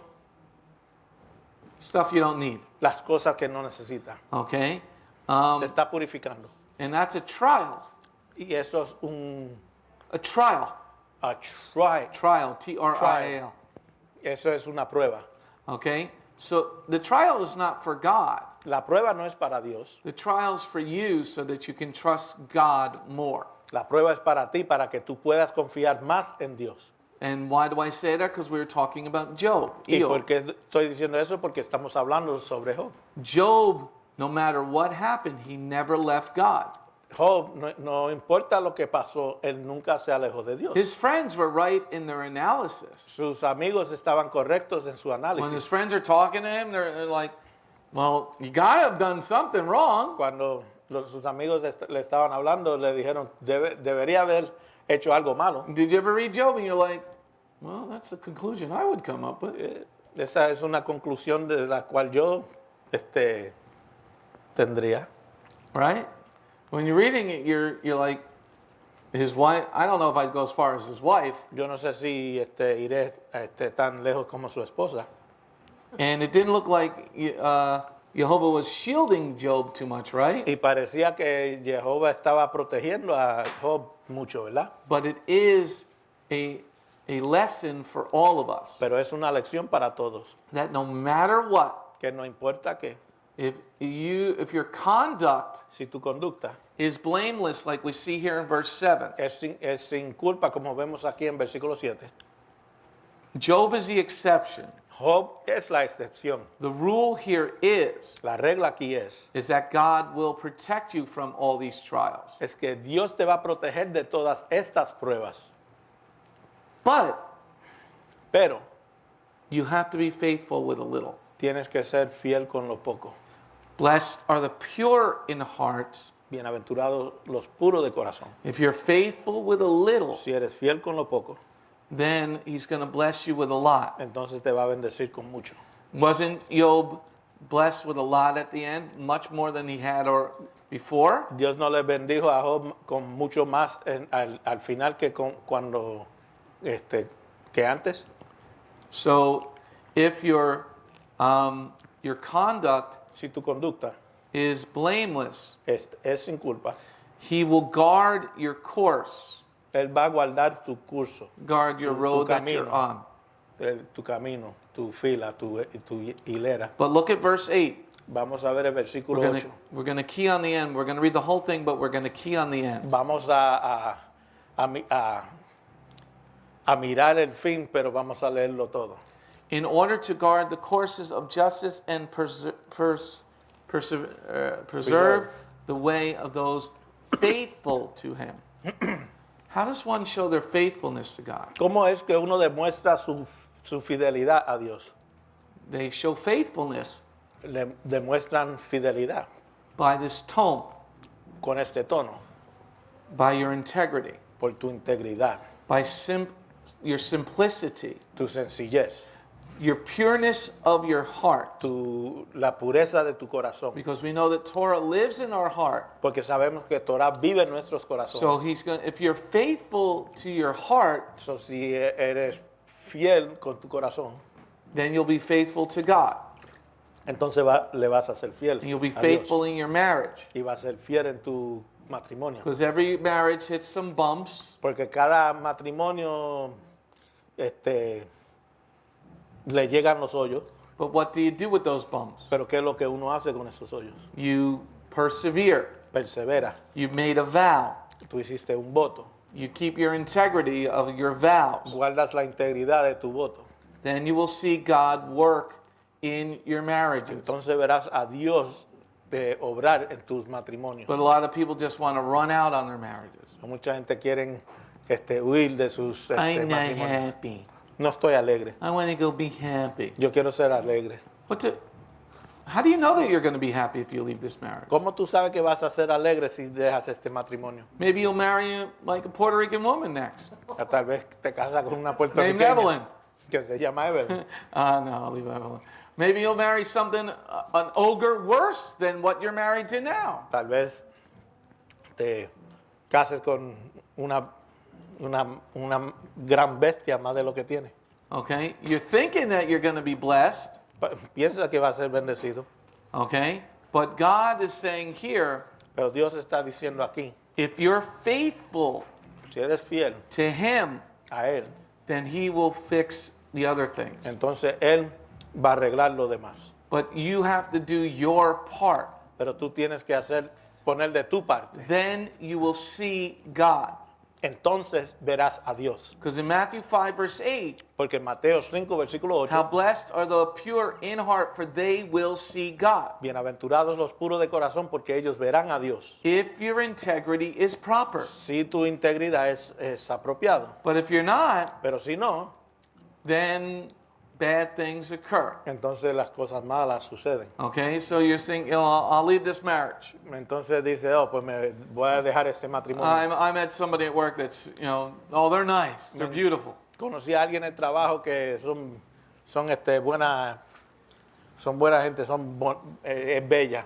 stuff you don't need. las cosas que no necesita. Okay? Te está purificando. And that's a trial. Y eso es A trial. a try. Trial. T-R-I-A-L. Eso es una prueba. Okay? So the trial is not for God. La prueba no es para Dios. The trial is for you so that you can trust God more. La prueba es para ti, para que tú puedas confiar más en Dios. And why do I say that? Because we were talking about Job. ¿Y Job. por qué estoy diciendo eso? Porque estamos hablando sobre Job. Job, no matter what happened, he never left God. Job, no importa lo que pasó, él nunca se alejó de Dios. His friends were right in their analysis. Sus amigos estaban correctos en su When his análisis. friends are talking to him, they're like, well, you got to have done something wrong. Cuando sus amigos le estaban hablando, le dijeron, debería haber hecho algo malo. Did you ever read Job? And you're like, well, that's the conclusion I would come up with. Esa es una conclusión de la cual yo tendría. Right? When you're reading it, you're like, his wife, I don't know if I'd go as far as his wife, Yo no sé si iré tan lejos como su esposa. and it didn't look like Jehovah was shielding Job too much, right? Y parecía que Jehová estaba protegiendo a Job mucho, ¿verdad? But it is a lesson for all of us, Pero es una lección para todos. that no matter what, Que no importa que, if your conduct si tu conducta is blameless, like we see here in verse 7, es sin culpa, como vemos aquí en versículo 7. Job is the exception. Job es la excepción. The rule here is La regla aquí es that God will protect you from all these trials. que Dios te va a proteger de todas estas pruebas. But Pero you have to be faithful with a little. tienes que ser fiel con lo poco. Blessed are the pure in heart. Bienaventurados los puros de corazón. If you're faithful with a little, Si eres fiel con lo poco, then he's going to bless you with a lot. entonces te va a bendecir con mucho. Wasn't Job blessed with a lot at the end, much more than he had or before? Dios no le bendijo a Job con mucho más al final que que antes. So if your conduct Si tu conducta is blameless, es sin culpa, he will guard your course, Él va a guardar tu curso, guard your Tu road that camino. you're on. tu camino, tu fila, tu hilera. But look at verse 8. Vamos a ver el versículo 8. We're going to key on the end. We're going to read the whole thing, but we're going to key on the end. Vamos a mirar el fin, pero vamos a leerlo todo. In order to guard the courses of justice and preserve the way of those faithful to him. How does one show their faithfulness to God? ¿Cómo es que uno demuestra su fidelidad a Dios? They show faithfulness Le demuestran fidelidad by this tone, con este tono, by your integrity, por tu integridad, by your simplicity, tu sencillez, your pureness of your heart. la pureza de tu corazón. Because we know that Torah lives in our heart. Porque sabemos que Torah vive en nuestros corazones. So if you're faithful to your heart, So, si eres fiel con tu corazón, then you'll be faithful to God. entonces le vas a ser fiel And you'll be a Dios. faithful in your marriage. Y vas a ser fiel en tu matrimonio. Because every marriage hits some bumps. Porque cada matrimonio le llegan los hoyos. But what do you do with those bumps? Pero ¿qué es lo que uno hace con esos hoyos? You persevere. Persevera. You've made a vow. Tú hiciste un voto. You keep your integrity of your vows. Guardas la integridad de tu voto. Then you will see God work in your marriages. Entonces verás a Dios de obrar en tus matrimonios. But a lot of people just want to run out on their marriages. Mucha gente quiere huir de sus I'm not matrimonios. happy. No estoy alegre. I want to go be happy. Yo quiero ser alegre. How do you know that you're going to be happy if you leave this marriage? ¿Cómo tú sabes que vas a ser alegre si dejas este matrimonio? Maybe you'll marry like a Puerto Rican woman next. Tal vez te casas con una Named puertorriqueña Evelyn. que se llama Evelyn. No, I'll leave Evelyn. Maybe you'll marry something, an ogre worse than what you're married to now. Tal vez te cases con una gran bestia más de lo que tiene. Okay? You're thinking that you're going to be blessed. Piensa que va a ser bendecido. Okay? But God is saying here, Pero Dios está diciendo aquí, if you're faithful si eres fiel to Him, a Él, then He will fix the other things. entonces Él va a arreglar lo demás. But you have to do your part. Pero tú tienes que poner de tu parte. Then you will see God. Entonces verás a Dios. Because in Matthew 5, verse 8, Porque en Mateo 5, versículo 8, how blessed are the pure in heart, for they will see God. bienaventurados los puros de corazón, porque ellos verán a Dios. If your integrity is proper. Si tu integridad es apropiado. But if you're not, Pero si no, then bad things occur. entonces las cosas malas suceden. Okay, so you're saying, I'll leave this marriage. Entonces dice, pues me voy a dejar este matrimonio. I met somebody at work that's, they're nice, they're beautiful. Conocí a alguien en el trabajo que son buena gente, es bella.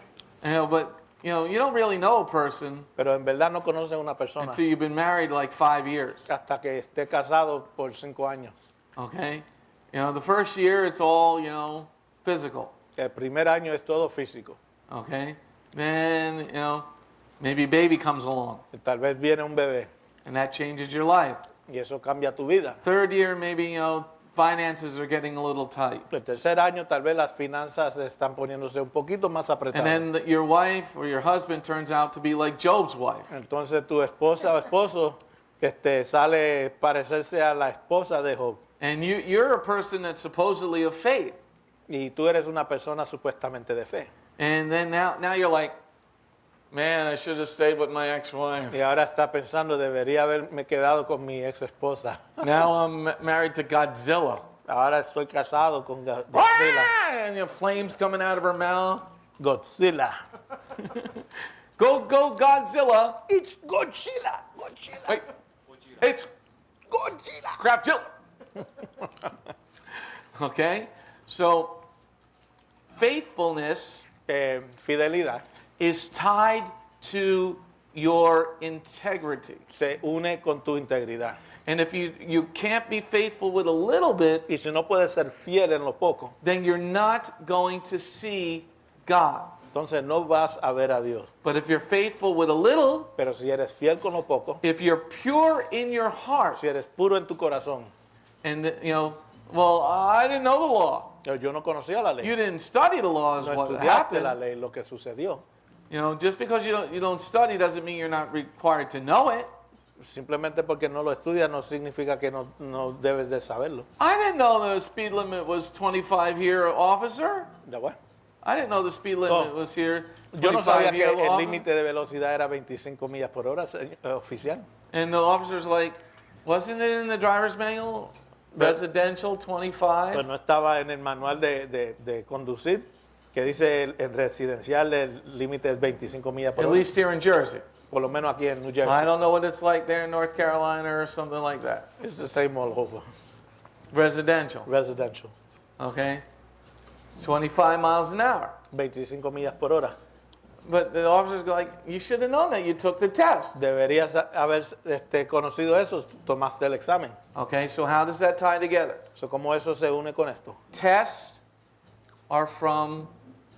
But you don't really know a person Pero en verdad no conocen a una persona until you've been married like 5 years. hasta que esté casado por 5 años. Okay, the first year it's all physical. El primer año es todo físico. Okay, then maybe a baby comes along Y tal vez viene un bebé and that changes your life. y eso cambia tu vida. Third year maybe finances are getting a little tight. El tercer año tal vez las finanzas están poniéndose un poquito más And apretadas. then your wife or your husband turns out to be like Job's wife. Entonces tu esposa o esposo sale parecerse a la esposa de Job. And you're a person that's supposedly of faith. Y tú eres una persona supuestamente de fe. And then now you're like, man, I should have stayed with my Y ex-wife. ahora está pensando, debería haberme quedado con mi ex esposa. Now I'm married to Godzilla. Ahora estoy casado con Godzilla. And you know, flames coming out of her mouth. Godzilla. Go Godzilla. It's Godzilla. Godzilla. Wait, it's Godzilla. Crapzilla. Okay, so faithfulness Fidelidad is tied to your integrity. se une con tu integridad. And if you can't be faithful with a little bit, Y si no puedes ser fiel en lo poco, then you're not going to see God. entonces no vas a ver a Dios. But if you're faithful with a little, Pero si eres fiel con lo poco, if you're pure in your heart, si eres puro en tu corazón, and you know, well, I didn't know the law. yo no conocía la ley. You didn't study the law is No what estudiaste la happened. ley, lo que sucedió. You know, just because you don't study doesn't mean you're not required to know it. Simplemente porque no lo estudias no significa que no debes de saberlo. I didn't know the speed limit was 25 here, officer. ¿Ya what? I didn't know the speed limit No. was here. Yo no sabía 25 que here, el officer. límite de velocidad era 25 millas por hora, oficial. And the officer's like, wasn't it in the driver's manual? But- Residential 25? Pues no estaba en el manual de conducir, que dice en residencial el límite es 25 millas por At hora. least here in Jersey. Por lo menos aquí en New Jersey. I don't know what it's like there in North Carolina or something like that. It's the same all over. Residential, Residential. okay? 25 miles an hour. 25 millas por hora. But the officer's like, you should have known that. You took the test. Deberías haber conocido eso, tomaste el examen. Okay, so how does that tie together? So, ¿cómo eso se une con esto? Tests are from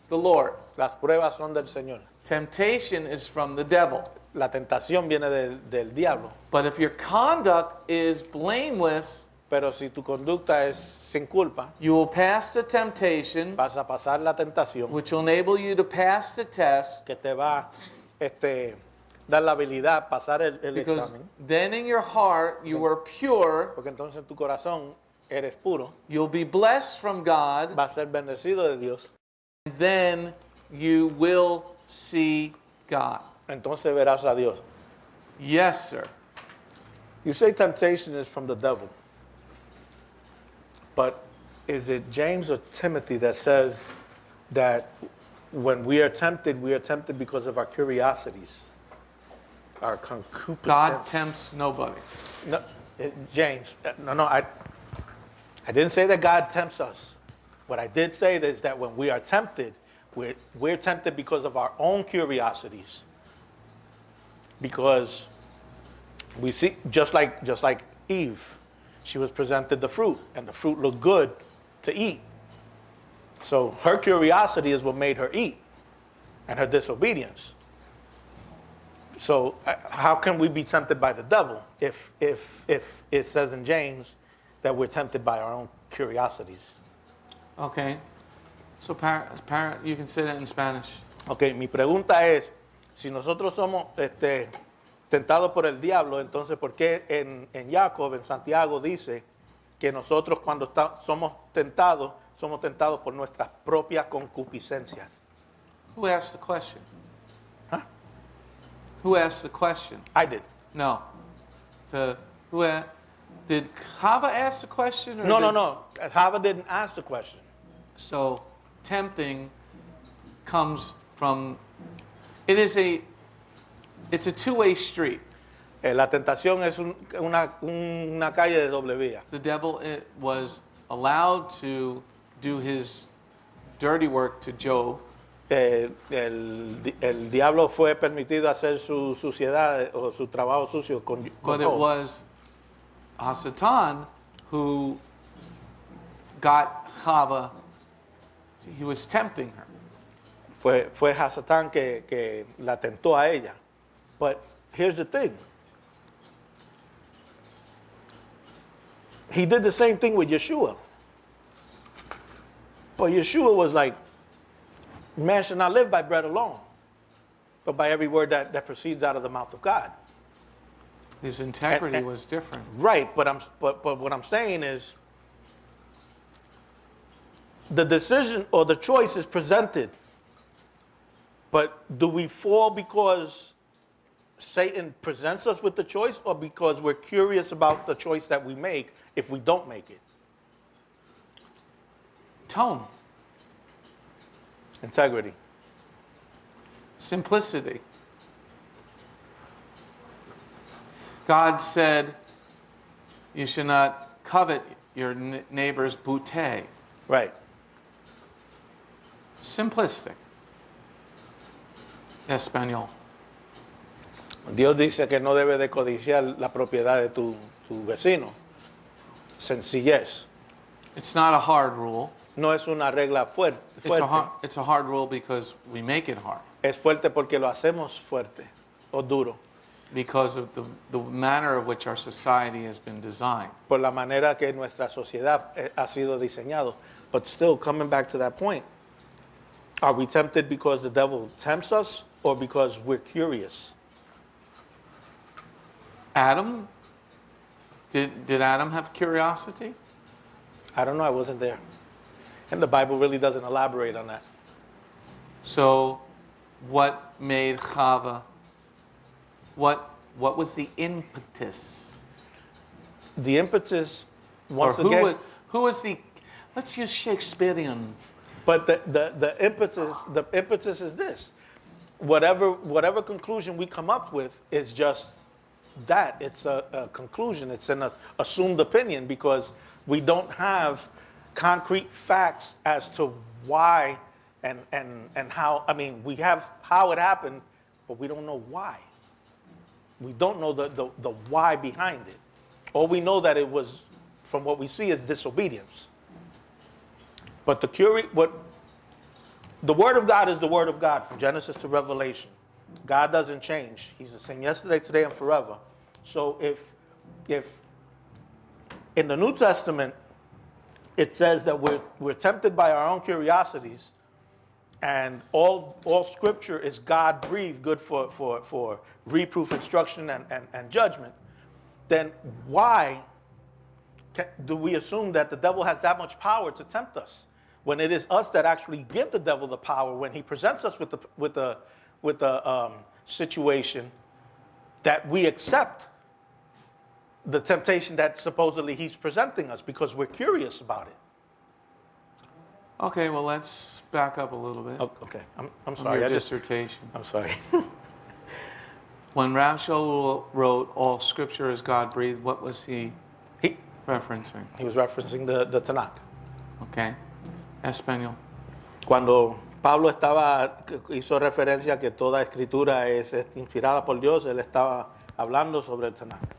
the Lord. Las pruebas son del Señor. Temptation is from the devil. La tentación viene del diablo. But if your conduct is blameless, Pero si tu conducta es sin culpa, you will pass the temptation, vas a pasar la tentación which will enable you to pass the test, que te va dar la habilidad pasar el because examen. then in your heart you are pure, Porque entonces en tu corazón eres puro, you'll be blessed from God, vas a ser bendecido de Dios. and then you will see God. Entonces verás a Dios. Yes, sir. You say temptation is from the devil. But is it James or Timothy that says that when we are tempted because of our curiosities, our concupiscence? God tempts nobody. No, James. No, I didn't say that God tempts us. What I did say is that when we are tempted, we're tempted because of our own curiosities. Because we see, just like Eve, she was presented the fruit, and the fruit looked good to eat. So her curiosity is what made her eat, and her disobedience. So how can we be tempted by the devil if it says in James that we're tempted by our own curiosities? Okay. So, parent, you can say that in Spanish. Okay, mi pregunta es, si nosotros somos tentados por el diablo, entonces ¿por qué en Jacob, en Santiago, dice que nosotros cuando somos tentados por nuestras propias concupiscencias? Who asked the question? Huh? Who asked the question? I did. No. Did Chava ask the question? Or No. Hava didn't ask the question. So, tempting comes from, it's a two-way street. La tentación es una calle de doble vía. The devil was allowed to do his dirty work to Job, El diablo fue permitido hacer su suciedad o su trabajo sucio con but it Job. was Satan who got Chava. He was tempting her. Fue Hasatán que la tentó a ella. But here's the thing. He did the same thing with Yeshua. But Yeshua was like, man should not live by bread alone, but by every word that proceeds out of the mouth of God. His integrity And- was different. Right, but what I'm saying is the decision or the choice is presented. But do we fall because Satan presents us with the choice, or because we're curious about the choice that we make if we don't make it? tone, Integrity. simplicity. God said you should not covet your neighbor's bouquet. Right. Simplistic. Español. Dios dice que no debe de codiciar la propiedad de tu vecino. Sencillez. It's not a hard rule. No es una regla fuerte. It's a hard rule because we make it hard. Es fuerte porque lo hacemos fuerte o duro. Because of the manner of which our society has been designed. Por la manera que nuestra sociedad ha sido diseñado. But still, coming back to that point, are we tempted because the devil tempts us or because we're curious? Adam, did Adam have curiosity? I don't know, I wasn't there. And the Bible really doesn't elaborate on that. So what made Chava, what was the impetus? The impetus, once Or again, who was the, let's use Shakespearean. but the impetus is this. Whatever conclusion we come up with is just that. It's a conclusion. It's an assumed opinion because we don't have concrete facts as to why and how. I mean, we have how it happened, but we don't know why. We don't know the why behind it. All we know that it was, from what we see, is disobedience. But the Word of God is the Word of God from Genesis to Revelation. God doesn't change. He's the same yesterday, today, and forever. So if in the New Testament it says that we're tempted by our own curiosities, and all Scripture is God-breathed, good for reproof, instruction, and judgment, then why do we assume that the devil has that much power to tempt us, when it is us that actually give the devil the power when he presents us with a situation that we accept the temptation that supposedly he's presenting us because we're curious about it? Okay, well, let's back up a little bit. Okay, I'm On sorry. your dissertation. I'm sorry. When Rav Shaul wrote all Scripture is God-breathed, what was he He referencing? was referencing the TANAK. Okay. Español. Cuando Pablo hizo referencia a que toda escritura es inspirada por Dios, él estaba hablando sobre el TANAK.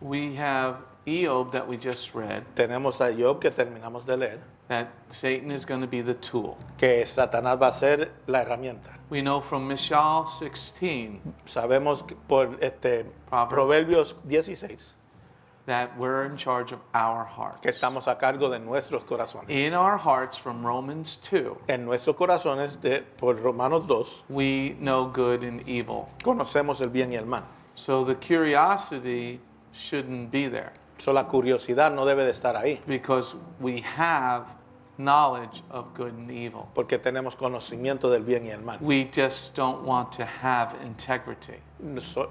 We have Eob that we just read, Tenemos a Job que terminamos de leer, that Satan is going to be the tool. que Satanás va a ser la herramienta. We know from Mishal 16 Sabemos por Proverbios 16 that we're in charge of our hearts. que estamos a cargo de nuestros corazones. In our hearts, from Romans 2, En nuestros corazones, por Romanos 2, we know good and evil. conocemos el bien y el mal. So the curiosity shouldn't be there So, la curiosidad no debe de estar ahí, because we have knowledge of good and evil. porque tenemos conocimiento del bien y el mal. We just don't want to have integrity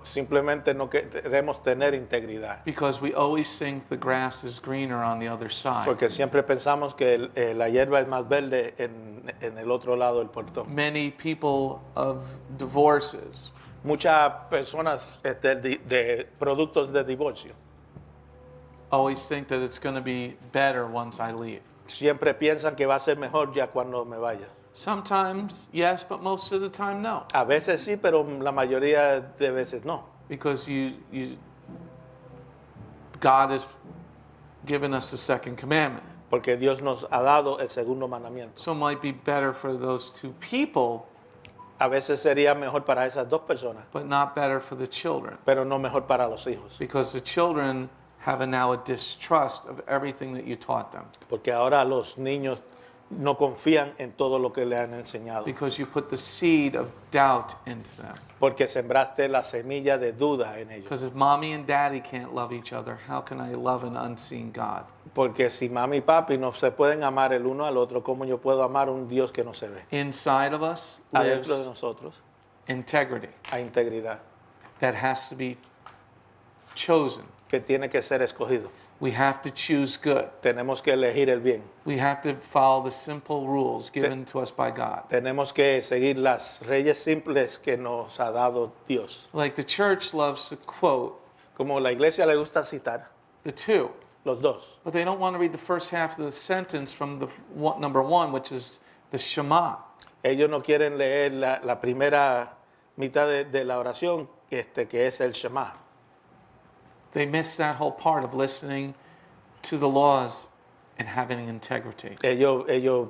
Simplemente no queremos tener integridad, because we always think the grass is greener on the other side. porque siempre pensamos que la hierba es más verde en el otro lado del portón. Many people of divorces Muchas personas de productos de divorcio always think that it's going to be better once I leave. siempre piensan que va a ser mejor ya cuando me vaya. Sometimes, yes, but most of the time, no. A veces sí, pero la mayoría de veces no. Because God has given us the second commandment. Porque Dios nos ha dado el segundo mandamiento. So it might be better for those two people, A veces sería mejor para esas dos personas, but not better for the children. pero no mejor para los hijos. Because the children have now a distrust of everything that you taught them. Porque ahora los niños no confían en todo lo que le han enseñado. Because you put the seed of doubt into them. Porque sembraste la semilla de duda en ellos. Because if mommy and daddy can't love each other, how can I love an unseen God? Porque si mami y papi no se pueden amar el uno al otro, ¿cómo yo puedo amar a un Dios que no se ve? Inside of us lives Adentro de nosotros integrity hay integridad that has to be chosen. que tiene que ser escogido. We have to choose good. Tenemos que elegir el bien. We have to follow the simple rules given to us by God. Tenemos que seguir las leyes simples que nos ha dado Dios. Like the church loves to quote Como la iglesia le gusta citar the two, los dos. but they don't want to read the first half of the sentence from the number one, which is the Shema. Ellos no quieren leer la primera mitad de la oración, que es el Shema. They miss that whole part of listening to the laws and having integrity. Ellos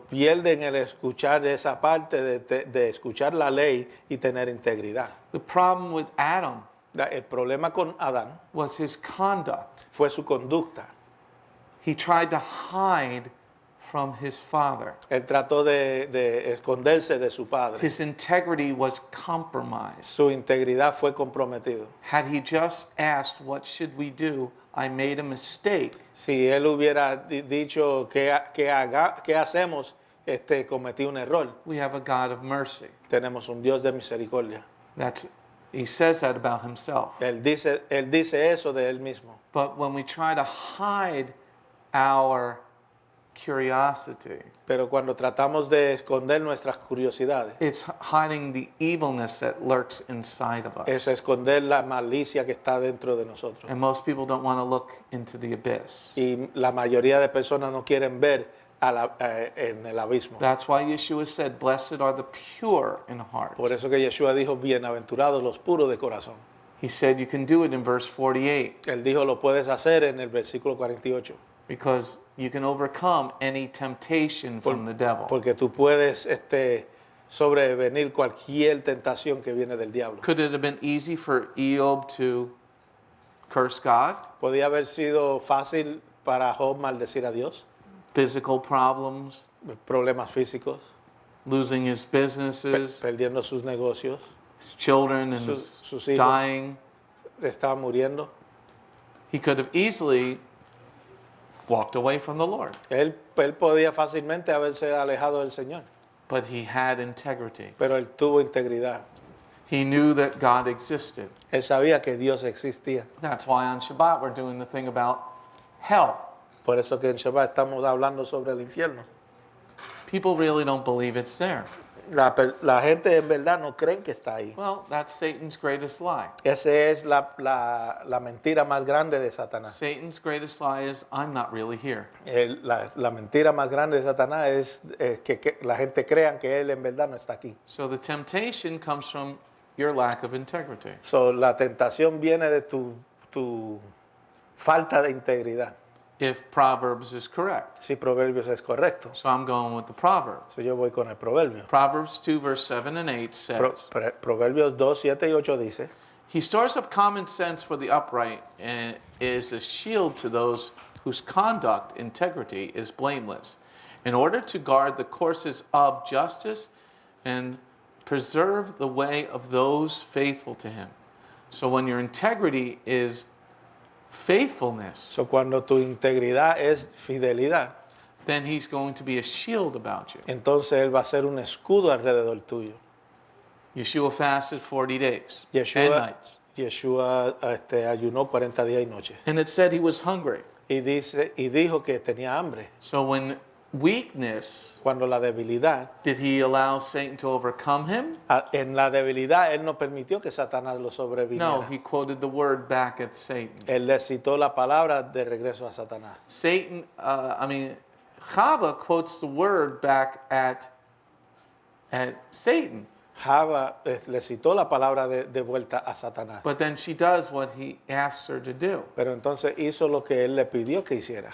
pierden el escuchar esa parte de escuchar la ley y tener integridad. The problem with Adam El problema con Adán was his conduct. fue su conducta. He tried to hide from his father. Él trató de esconderse de su padre. His integrity was compromised. Su integridad fue comprometido. Had he just asked, what should we do? I made a mistake. Si él hubiera dicho qué hacemos, cometí un error. We have a God of mercy. Tenemos un Dios de misericordia. He says that about himself. Él dice eso de él mismo. But when we try to hide our curiosity, Pero cuando tratamos de esconder nuestras curiosidades, it's hiding the evilness that lurks inside of es us. esconder la malicia que está dentro de nosotros. And most people don't want to look into the abyss. Y la mayoría de personas no quieren ver en el abismo. That's why Yeshua said, blessed are the pure in heart. Por eso que Yeshua dijo, bienaventurados los puros de corazón. He said you can do it in verse 48 Él dijo, lo puedes hacer en el versículo 48. because you can overcome any temptation from the devil. Porque tú puedes sobrevenir cualquier tentación que viene del diablo. Could it have been easy for Job to curse God? Podía haber sido fácil para Job maldecir a Dios. Physical problems, Problemas físicos, losing his businesses, perdiendo sus negocios, his children and sus hijos. dying. Estaba muriendo. He could have easily walked away from the Lord, Él podía fácilmente haberse alejado del Señor, but he had integrity. pero él tuvo integridad. He knew that God existed. Él sabía que Dios existía. That's why on Shabbat we're doing the thing about hell. Por eso que en Shabbat estamos hablando sobre el infierno. People really don't believe it's there. La gente en verdad no creen que está ahí. Well, that's Satan's greatest lie. Esa es la mentira más grande de Satanás. Satan's greatest lie is, I'm not really here. La mentira más grande de Satanás es que la gente crea que él en verdad no está aquí. So the temptation comes from your lack of integrity. So, la tentación viene de tu falta de integridad. If Proverbs is correct. Si Proverbios es correcto. So I'm going with the Proverbs. So, yo voy con el Proverbio. Proverbs 2 verse 7 and 8 says, Proverbios 2, 7 y 8 dice, He stores up common sense for the upright and is a shield to those whose conduct, integrity, is blameless, in order to guard the courses of justice and preserve the way of those faithful to him. So when your integrity is faithfulness, so, cuando tu integridad es fidelidad, then he's going to be a shield about you. entonces él va a ser un escudo alrededor tuyo. Yeshua fasted 40 days and nights. Yeshua ayunó 40 días y noches. And it said he was hungry. Y dijo que tenía hambre. So when weakness, Cuando la debilidad, did he allow Satan to overcome him? en la debilidad, él no permitió que Satanás lo sobreviniera. No, he quoted the word back at Satan. Él le citó la palabra de regreso a Satanás. Chava quotes the word back at Satan. Java le citó la palabra de vuelta a Satanás. But then she does what he asks her to do Pero entonces hizo lo que él le pidió que hiciera,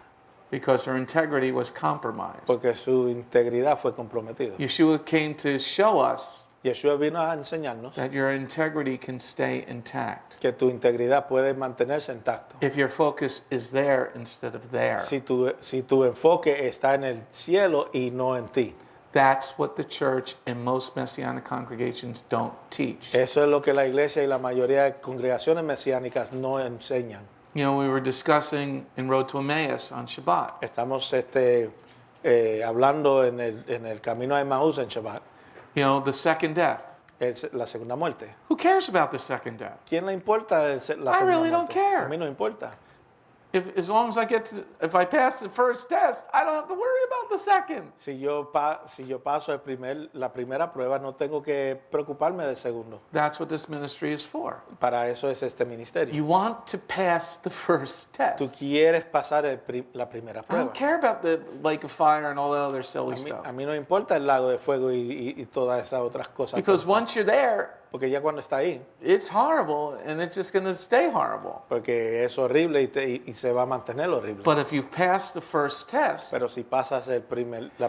because her integrity was compromised. porque su integridad fue comprometida. Yeshua came to show us Yeshua vino a enseñarnos that your integrity can stay intact que tu integridad puede mantenerse intacto. if your focus is there instead of there. Si tu enfoque está en el cielo y no en ti. That's what the church and most Messianic congregations don't teach. Eso es lo que la iglesia y la mayoría de congregaciones mesiánicas no enseñan. You know, we were discussing in Road to Emmaus on Shabbat. Estamos hablando en el camino a Emmaús en Shabbat. You know, the second death. Es la segunda muerte. Who cares about the second death? ¿Quién le importa la segunda I really don't muerte? care. A mí no importa. As long as if I pass the first test, I don't have to worry about the second. Si yo paso la primera prueba, no tengo que preocuparme del segundo. That's what this ministry is for. Para eso es este ministerio. You want to pass the first test. Tú quieres pasar la primera I prueba. don't care about the lake of fire and all the other silly stuff. A mí no importa el lago de fuego y todas esas otras cosas. Because once you're there, porque ya cuando está ahí, it's horrible and it's just going to stay horrible. Porque es horrible y se va a mantener horrible. But if you pass the first test, pero si pasas la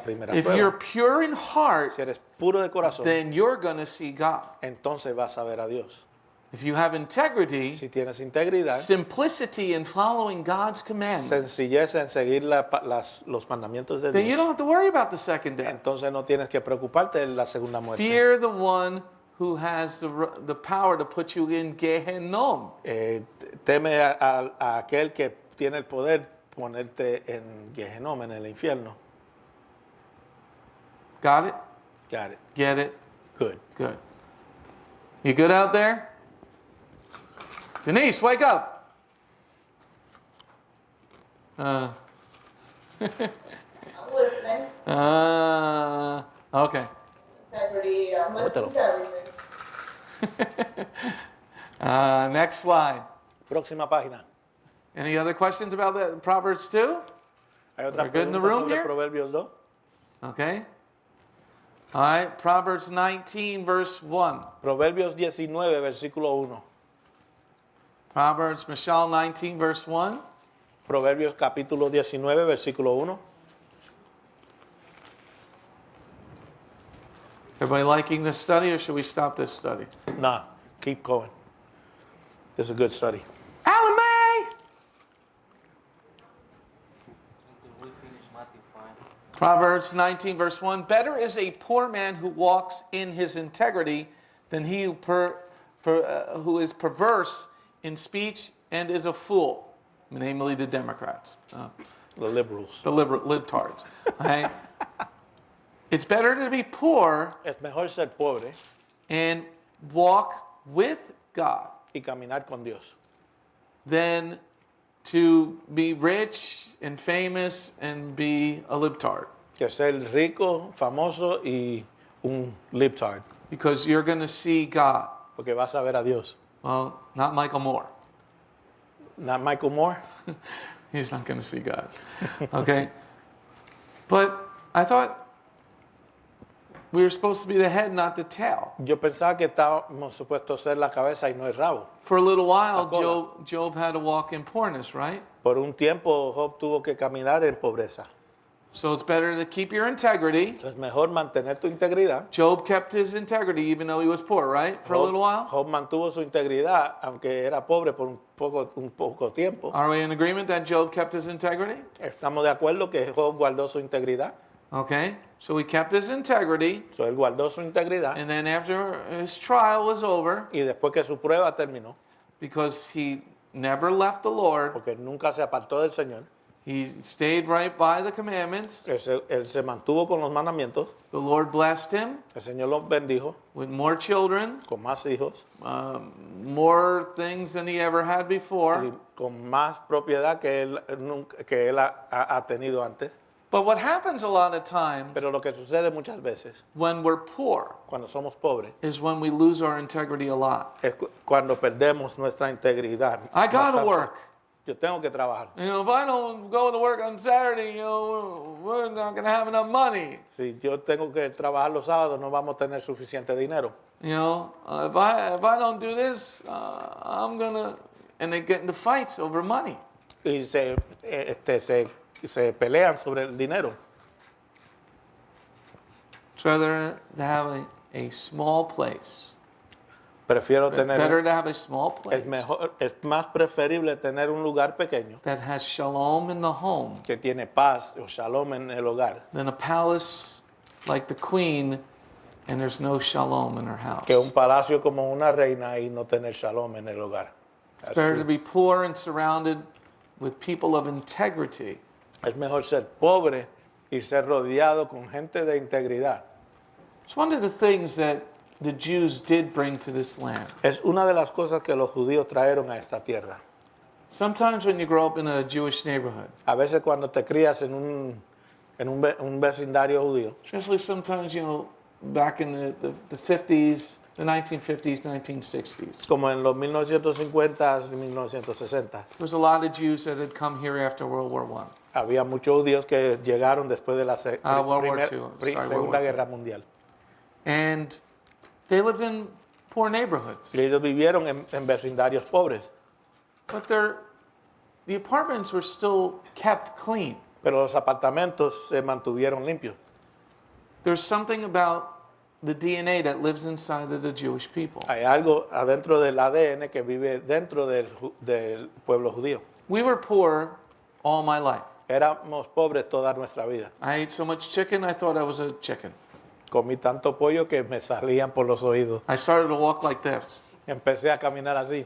primera if prueba, you're pure in heart, si eres puro de corazón, then you're going to see God. Entonces vas a ver a Dios. If you have integrity, si tienes integridad, simplicity in following God's commandments, sencillez en seguir los mandamientos de Dios, then you don't have to worry about the second death. Entonces no tienes que preocuparte de la segunda muerte. Fear the one who has the power to put you in Gehenom. Teme a aquel que tiene el poder ponerte en Gehenom, en el infierno. Got it? Got it. Get it? Good. Good. You good out there? Denise, wake up. I'm listening. Okay. Integrity, I'm listening to everything. Next slide. Próxima página. Any other questions about the Proverbs 2? ¿Hay otra We're good in the pregunta room sobre here? Proverbios 2? Okay. All right, Proverbs 19, verse 1. Proverbios 19, versículo 1. Proverbs, Michelle, 19, verse 1. Proverbios capítulo 19, versículo 1. Everybody liking this study, or should we stop this study? No, keep going. It's a good study. Alan May! Proverbs 19, verse 1. Better is a poor man who walks in his integrity than he who is perverse in speech and is a fool, namely the Democrats. The liberals. The libtards. Okay? It's better to be poor Es mejor ser pobre and walk with God y caminar con Dios than to be rich and famous and be a libtard. que ser rico, famoso y un libtard. Because you're going to see God. Porque vas a ver a Dios. Well, not Michael Moore. Not Michael Moore. He's not going to see God. Okay? But I thought we were supposed to be the head, not the tail. Yo pensaba que estábamos supuestos ser la cabeza y no el rabo. For a little while, La cola. Job had to walk in poorness, right? Por un tiempo Job tuvo que caminar en pobreza. So it's better to keep your integrity. Entonces mejor mantener tu integridad. Job kept his integrity even though he was poor, right? For a little while. Job mantuvo su integridad aunque era pobre por un poco tiempo. Are we in agreement that Job kept his integrity? Estamos de acuerdo que Job guardó su integridad. Okay, so he kept his integrity, So, él guardó su integridad and then after his trial was over, y después que su prueba terminó, because he never left the Lord, porque nunca se apartó del Señor, he stayed right by the commandments. él se mantuvo con los mandamientos, The Lord blessed him el Señor los bendijo with more children, con más hijos more things than he ever had y before. con más propiedad que él ha tenido antes. But what happens a lot of times Pero lo que sucede muchas veces when we're poor cuando somos pobres is when we lose our integrity a lot. es cuando perdemos nuestra integridad. I gotta Bastante. work. Yo tengo que trabajar. You know, if I don't go to work on Saturday, you know, we're not gonna have enough money. Si yo tengo que trabajar los sábados, no vamos a tener suficiente dinero. You know, if I don't do this, I'm gonna, and they get into fights over money. Y se pelean sobre el dinero. It's rather to have a small place. Prefiero Better tener, to have a small place es más preferible tener un lugar pequeño that has shalom in the home que tiene paz o shalom en el hogar, than a palace like the queen and there's no shalom in her house. que un palacio como una reina y no tener shalom en el hogar. It's better to be poor and surrounded with people of integrity Es mejor ser pobre y ser rodeado con gente de integridad. It's one of the things that the Jews did bring to this land. Es una de las cosas que los judíos trajeron a esta tierra. Sometimes when you grow up in a Jewish neighborhood, A veces cuando te crías en un vecindario judío, especially sometimes, back in the 50s, the 1950s, 1960s, como en los 1950 y 1960, there was a lot of Jews that had come here after World War I. había muchos judíos que llegaron después de la World War II. Sorry, World Segunda War II. Guerra Mundial. And they lived in poor neighborhoods. Y ellos vivieron en vecindarios pobres, But the apartments were still kept clean. pero los apartamentos se mantuvieron limpios. There's something about the DNA that lives inside of the Jewish people. Hay algo adentro del ADN que vive dentro del pueblo judío. We were poor all my life. Éramos pobres toda nuestra vida. I ate so much chicken, I thought I was a chicken. Comí tanto pollo que me salían por los oídos. I started to walk like this. Empecé a caminar así.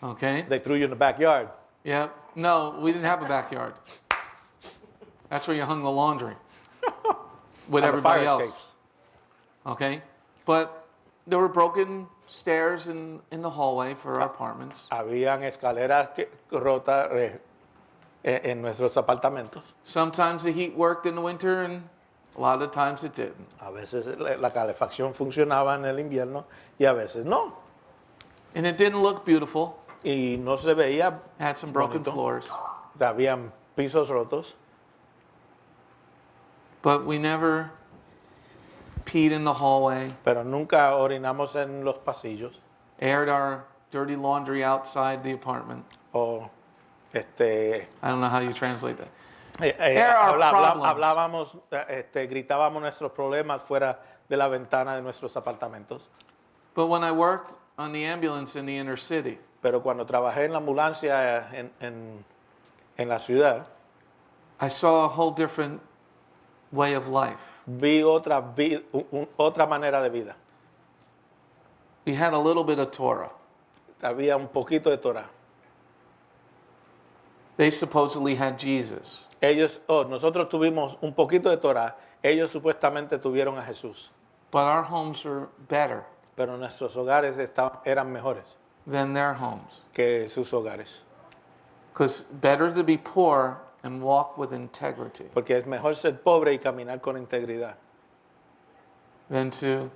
Okay? They threw you in the backyard. Yeah. No, we didn't have a backyard. That's where you hung the laundry with And the everybody fire else. escapes. Okay? But there were broken stairs in the hallway for our apartments. Habían escaleras rotas en nuestros apartamentos. Sometimes the heat worked in the winter and a lot of the times it didn't. A veces la calefacción funcionaba en el invierno y a veces no. And it didn't look beautiful. Y no se veía It had some broken bonito. floors. Habían pisos rotos. But we never peed in the hallway, Pero nunca orinamos en los pasillos aired our dirty laundry outside the apartment. o I don't know how you translate that. Air our problems. hablábamos, gritábamos nuestros problemas fuera de la ventana de nuestros apartamentos. But when I worked on the ambulance in the inner city, Pero cuando trabajé en la ambulancia en la ciudad, I saw a whole different way of life. vi otra manera de vida. We had a little bit of Torah. Había un poquito de Torah. They supposedly had Jesus. Nosotros tuvimos un poquito de Torah. Ellos supuestamente tuvieron a Jesús. But our homes were better Pero nuestros hogares eran mejores than their homes. que sus hogares. Because better to be poor and walk with integrity Porque es mejor ser pobre y caminar con integridad than to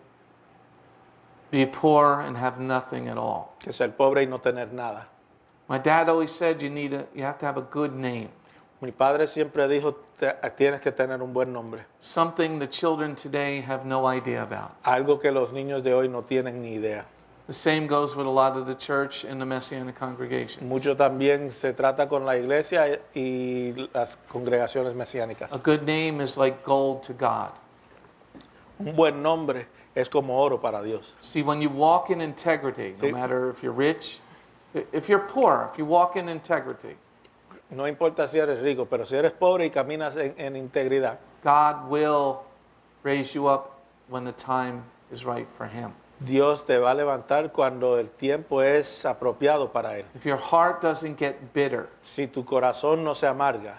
be poor and have nothing at all. que ser pobre y no tener nada. My dad always said you have to have a good name. Mi padre siempre dijo, tienes que tener un buen nombre. Something the children today have no idea about. Algo que los niños de hoy no tienen ni idea. The same goes with a lot of the church and the Messianic congregation. Mucho también se trata con la iglesia y las congregaciones mesiánicas. A good name is like gold to God. Un buen nombre es como oro para Dios. See, when you walk in integrity, no Sí. matter if you're rich, if you're poor, if you walk in integrity, No importa si eres rico, pero si eres pobre y caminas en integridad, God will raise you up when the time is right for Him. Dios te va a levantar cuando el tiempo es apropiado para Él. If your heart doesn't get bitter, Si tu corazón no se amarga,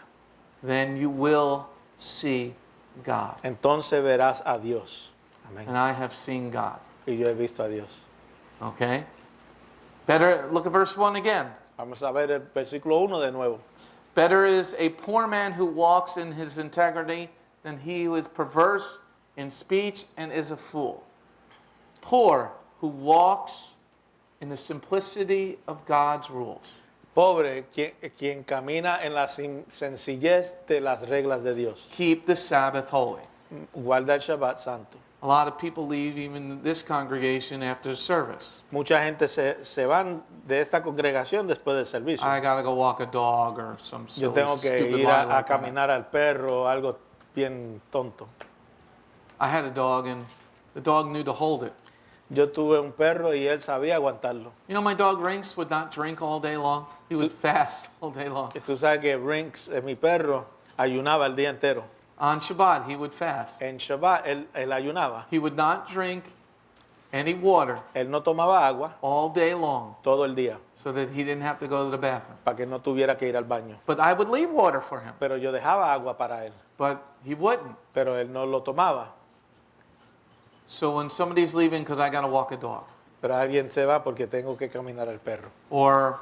then you will see God. entonces verás a Dios. Amén. And I have seen God. Y yo he visto a Dios. Okay? Better, look at verse 1 again. Vamos a ver el versículo 1 de nuevo. Better is a poor man who walks in his integrity than he who is perverse in speech and is a fool. Poor who walks in the simplicity of God's rules. Pobre quien camina en la sencillez de las reglas de Dios. Keep the Sabbath holy. Guarda el Shabbat santo. A lot of people leave even this congregation after the service. Mucha gente se van de esta congregación después del servicio. I gotta go walk a dog or some Yo silly, tengo que stupid ir lie a like that. caminar al perro, algo bien tonto. I had a dog and the dog knew to hold it. Yo tuve un perro y él sabía aguantarlo. You know, my dog Rinks would not drink all day long. He would fast all day long. Y tú sabes que Rinks, mi perro, ayunaba el día entero. On Shabbat, he would fast. En Shabbat él ayunaba. He would not drink any water Él no tomaba agua all day long todo el día so that he didn't have to go to the bathroom. para que no tuviera que ir al baño. But I would leave water for him, Pero yo dejaba agua para él, but he wouldn't. pero él no lo tomaba. So when somebody's leaving because I got to walk a dog, Pero alguien se va porque tengo que caminar al perro. or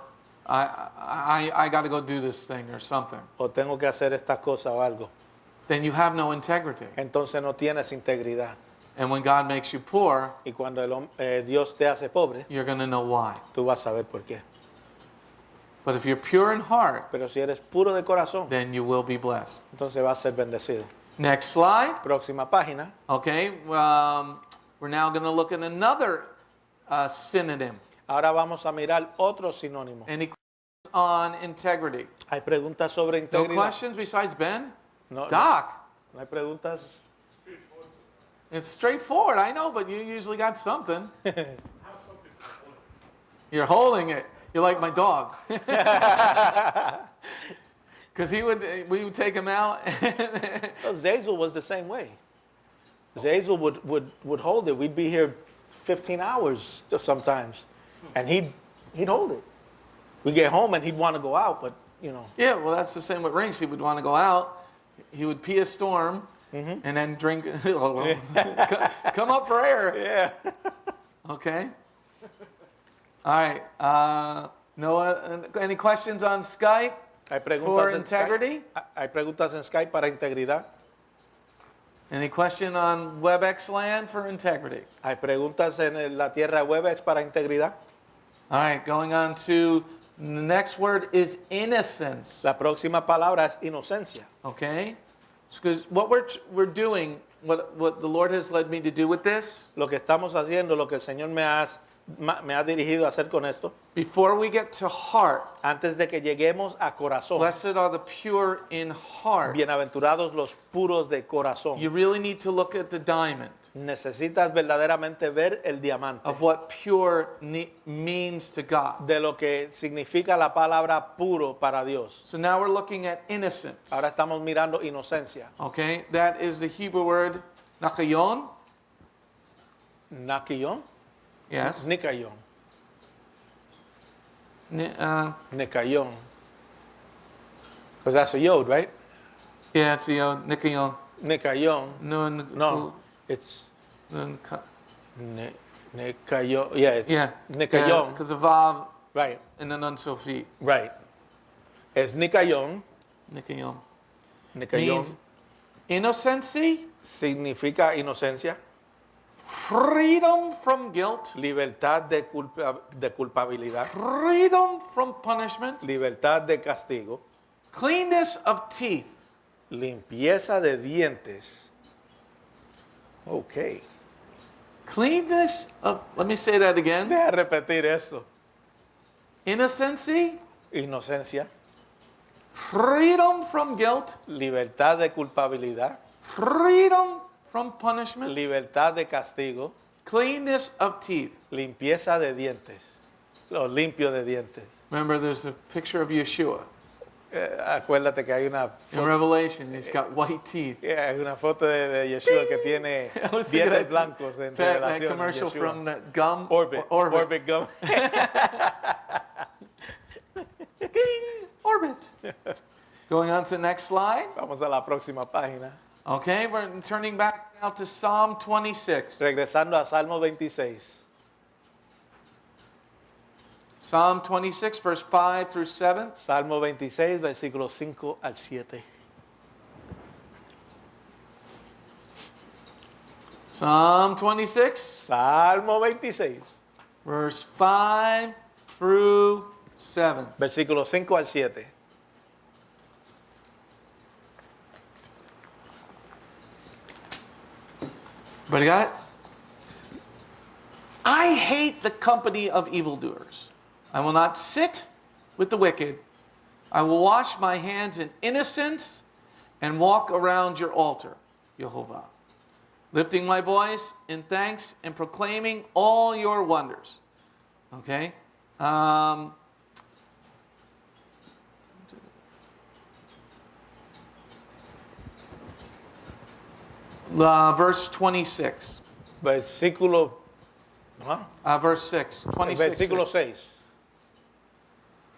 I got to go do this thing or something. O tengo que hacer esta cosa o algo. Then you have no integrity. Entonces no tienes integridad. And when God makes you poor, Y cuando Dios te hace pobre, you're going to know why. tú vas a saber por qué. But if you're pure in heart, Pero si eres puro de corazón, then you will be blessed. entonces vas a ser bendecido. Next slide. Próxima página. Okay, we're now going to look at another synonym. Ahora vamos a mirar otro sinónimo. Any questions on integrity? ¿Hay preguntas sobre No integridad? questions besides Ben? No, Doc, no hay preguntas. it's straightforward. I know, but you usually got something. You're holding it. You're like my dog. Because we would take him out. Well, Zazel was the same way. Zazel would hold it. We'd be here 15 hours sometimes, and he'd hold it. We get home and he'd want to go out, but you know. Yeah, well, that's the same with Rinks. He would want to go out. He would pee a storm and then drink. Come up for air. Yeah. Okay. All right. Noah, any questions on Skype Hay preguntas for en integrity? Skype. Hay preguntas en Skype para integridad. Any question on WebEx land for integrity? Hay preguntas en la tierra WebEx para integridad. All right, going on to the next word is innocence. La próxima palabra es inocencia. Okay? Because what we're doing, what the Lord has led me to do with this, Lo que estamos haciendo, lo que el Señor me ha dirigido a hacer con esto, before we get to heart, antes de que lleguemos a corazón, blessed are the pure in heart. bienaventurados los puros de corazón. You really need to look at the diamond Necesitas verdaderamente ver el diamante of what pure means to God. de lo que significa la palabra puro para Dios. So now we're looking at innocence. Ahora estamos mirando inocencia. Okay? That is the Hebrew word nakayon. Nakiyon, Yes. nikayon, Ni- nikayon. Because that's a yod, right? Yeah, it's the nikayon. Nikayon. Nun. No, it's Nun. nikayon. Yeah, it's Yeah. nikayon. Because the vav Right, and the nun sofi. right. Es nikayon. Nikayon. Nikayon Means innocency, significa inocencia, freedom from guilt, libertad de culpabilidad, freedom from punishment, libertad de castigo, cleanness of teeth. limpieza de dientes. Ok. Cleanness of, let me say that again. Deja repetir eso. Innocency, Inocencia, freedom from guilt, libertad de culpabilidad, freedom from punishment, libertad de castigo, cleanness of teeth. limpieza de dientes. Lo limpio de dientes. Remember, there's a picture of Yeshua. Acuérdate que hay una In Revelation, he's got white teeth. hay una foto de Yeshua que tiene I was thinking dientes that- blancos en That relación a commercial Yeshua. from that gum. Orbit. Orbit. Orbit gum. Ding! Orbit. Going on to the next slide. Vamos a la próxima página. Okay, we're turning back now to Psalm 26. Regresando a Salmo 26. Psalm 26, verse 5 through 7. Salmo 26, versículos 5 al 7. Psalm 26, Salmo 26, verse 5 through 7. versículos 5 al 7. Everybody got it? I hate the company of evildoers. I will not sit with the wicked. I will wash my hands in innocence and walk around your altar, Jehovah, lifting my voice in thanks and proclaiming all your wonders. Okay? Verse 26. Versículo, Verse 6. 26. versículo 6.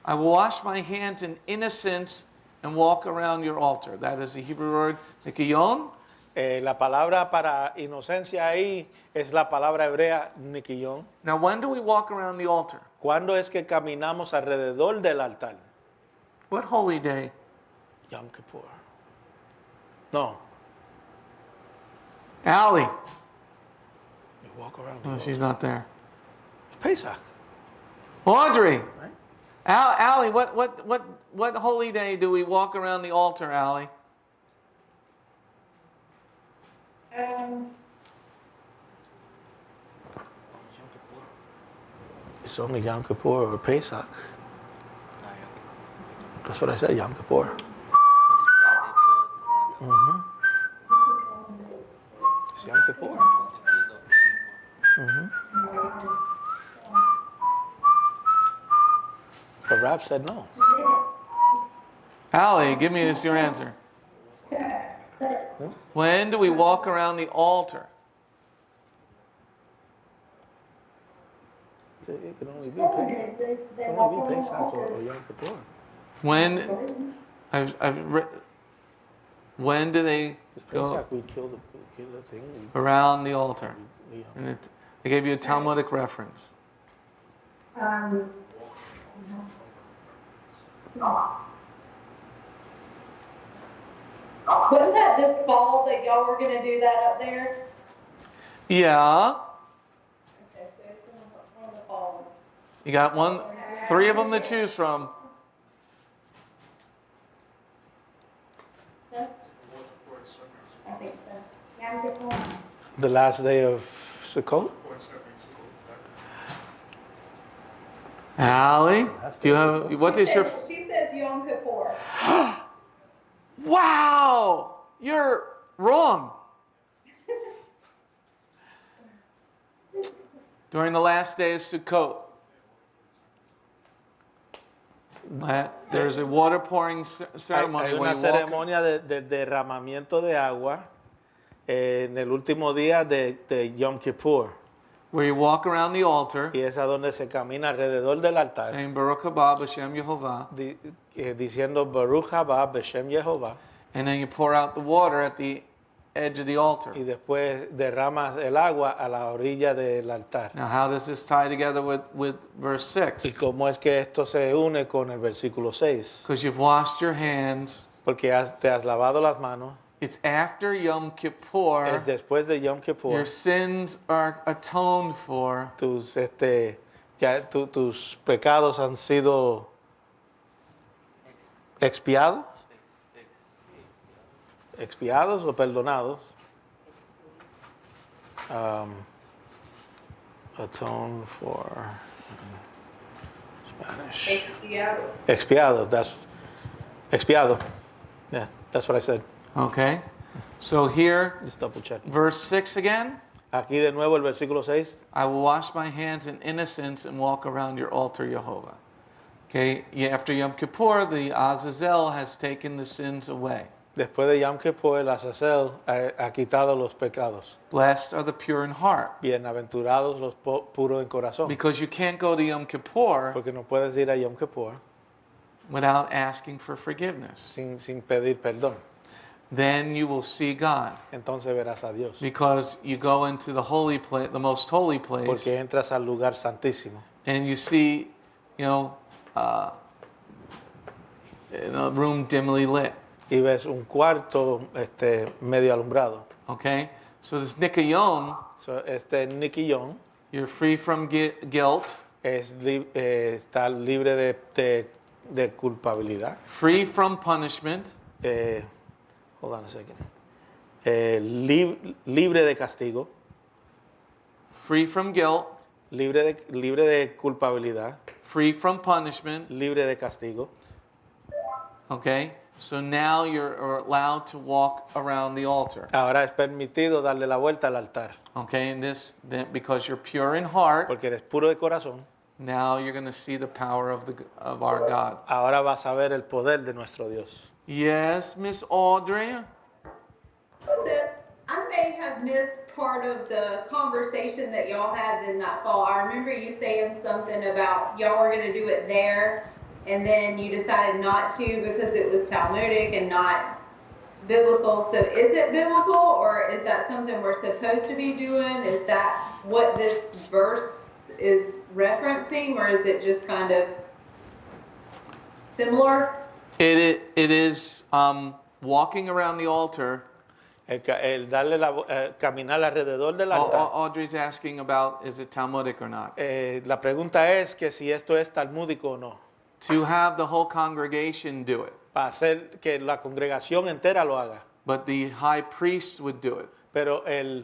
I will wash my hands in innocence and walk around your altar. That is the Hebrew word nikiyon. La palabra para inocencia ahí es la palabra hebrea nikiyon. Now, when do we walk around the altar? ¿Cuándo es que caminamos alrededor del altar? What holy day? Yom Kippur. No. Allie. We walk around. No, she's not there. Pesach. Audrey. Right? Allie, what holy day do we walk around the altar, Allie? It's only Yom Kippur or Pesach. That's what I said, Yom Kippur. It's Yom Kippur. But Rab said no. Allie, give me your answer. When do we walk around the altar? It can only be Pesach. It can only be Pesach or Yom Kippur. When do they It's go Pesach, we kill the thing. around the altar? We, And I gave you a Talmudic reference. Wasn't that this fall that y'all were gonna do that up there? Yeah, Okay, so it's one of the fall you got three of them to choose from. ones. I think so. the last day of Sukkot. Allie, do you have what is your? She says Yom Kippur. Wow, you're wrong. During the last day of Sukkot, there's a water pouring ceremony Hay where una you walk. ceremonia de derramamiento de agua en el último día de Yom Kippur. Where you walk around the altar, Y es a donde se camina alrededor del altar saying Baruch haba b'Shem Yehovah, diciendo Baruch haba b'Shem Yehovah. and then you pour out the water at the edge of the altar. Y después derramas el agua a la orilla del altar. Now, how does this tie together with verse 6? ¿Y cómo es que esto se une con el versículo 6? Because you've washed your hands. Porque te has lavado las manos. It's after Yom Kippur. Es después de Yom Kippur. Your sins are atoned for. Tus pecados han sido expiados. Expiados o perdonados. Atone for Spanish. Expiado. Expiado. That's expiado. Yeah, that's what I said. Okay. So here, Just double check. verse 6 again. Aquí de nuevo el versículo 6. I will wash my hands in innocence and walk around your altar, Jehovah. Okay. After Yom Kippur, the Azazel has taken the sins away. Después de Yom Kippur, el Azazel ha quitado los pecados. Blessed are the pure in heart. Bienaventurados los puros en corazón. Because you can't go to Yom Kippur Porque no puedes ir a Yom Kippur without asking for forgiveness. sin pedir perdón. Then you will see God. Entonces verás a Dios. Because you go into the holy place, the most holy place, Porque entras al lugar santísimo. and you see, in a room dimly lit. Y ves un cuarto medio alumbrado. Okay? So this Nikayon, So, niquillón you're free from guilt, está libre de culpabilidad. free from punishment, Hold on a second. Libre de castigo, free from guilt, libre de culpabilidad, free from punishment. libre de castigo. Okay? So now you're allowed to walk around the altar. Ahora es permitido darle la vuelta al altar, Okay? And because you're pure in heart, porque eres puro de corazón. now you're going to see the power of our God. Ahora vas a ver el poder de nuestro Dios. Yes, Miss Audrey. I may have missed part of the conversation that y'all had in that fall. I remember you saying something about y'all were going to do it there, and then you decided not to because it was Talmudic and not biblical. So is it biblical, or is that something we're supposed to be doing? Is that what this verse is referencing, or is it just kind of similar? It is walking around the altar. El darle caminar alrededor del altar. Audrey's asking about, is it Talmudic or not? La pregunta es que si esto es talmúdico o no. To have the whole congregation do it. Para hacer que la congregación entera lo haga. But the high priest would do it. Pero el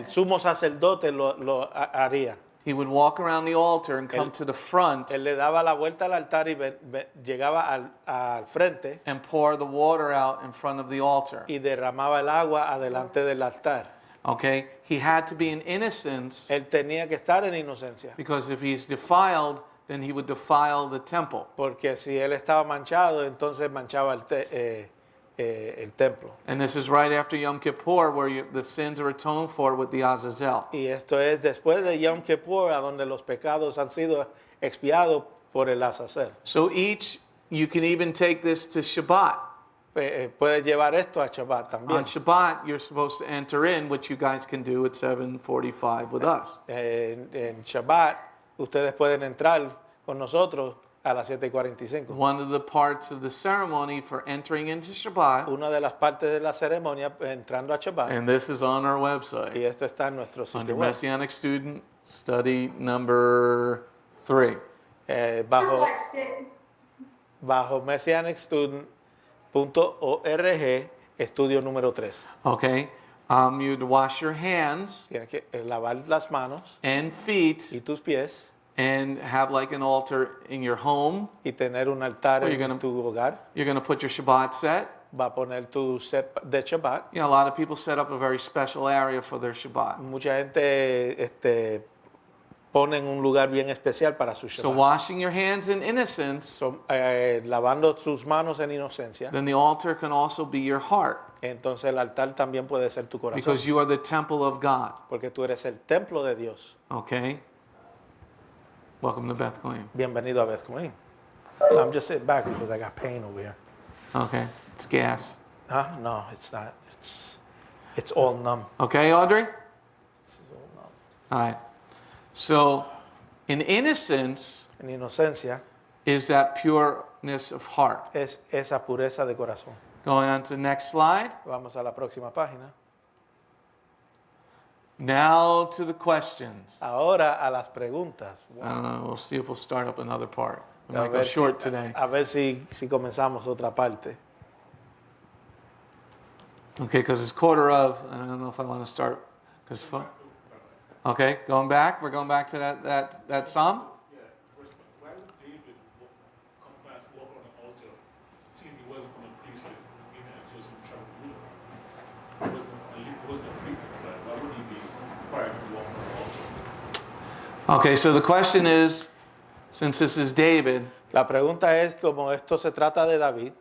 sumo sacerdote lo haría. He would walk around the altar and come to the front. Él le daba la vuelta al altar y llegaba al frente. And pour the water out in front of the altar. Y derramaba el agua adelante del altar. Okay? He had to be in innocence. Él tenía que estar en inocencia. Because if he's defiled, then he would defile the temple. Porque si él estaba manchado, entonces manchaba el templo. And this is right after Yom Kippur, where the sins are atoned for with the Azazel. Y esto es después de Yom Kippur, a donde los pecados han sido expiados por el Azazel. So you can even take this to Shabbat. Puedes llevar esto a Shabbat también. On Shabbat, you're supposed to enter in, which you guys can do at 7:45 with us. En Shabbat, ustedes pueden entrar con nosotros a las 7:45. One of the parts of the ceremony for entering into Shabbat, Una de las partes de la ceremonia entrando a Shabbat. and this is on our Y website, esto está en nuestro sitio under web. Messianic Student Study number 3. I Bajo watched it. messianicstudent.org, estudio número 3. Okay? You'd wash your hands Tienes que lavar las manos and feet y tus pies and have like an altar in your home. y tener un altar Well, you're en gonna- tu hogar. You're going to put your Shabbat set. Va a poner tu set de Shabbat. You know, a lot of people set up a very special area for their Shabbat. Mucha gente pone en un lugar bien especial para su So Shabbat. washing your hands in innocence, Lavando sus manos en inocencia. then the altar can also be your heart, Entonces el altar también puede ser tu corazón. because you are the temple of God. Porque tú eres el templo de Dios. Okay? Welcome to Beth Goyim. Bienvenido a Beth Goyim. I'm just sitting back because I got pain over here. Okay? It's gas. Huh? No, it's not. It's all numb. Okay, Audrey? This is all numb. All right. So, in innocence En inocencia is that pureness of heart. es esa pureza de corazón. Going on to the next slide. Vamos a la próxima página. Now to the questions. Ahora a las preguntas. I don't know. We'll see if we'll start up another part. We A might go ver short today. A ver si comenzamos otra parte. Okay, because it's quarter of. I don't know if I want to start. Okay, going back. We're going back to that psalm. Yeah, why would David come past, walk on the altar, seeing he wasn't from the priesthood, being that Joseph tribe of Judah? He wasn't a priest at the time. Why would he be required to walk on the altar? Okay, so the question is, since this is David, La pregunta es, como esto se trata de David,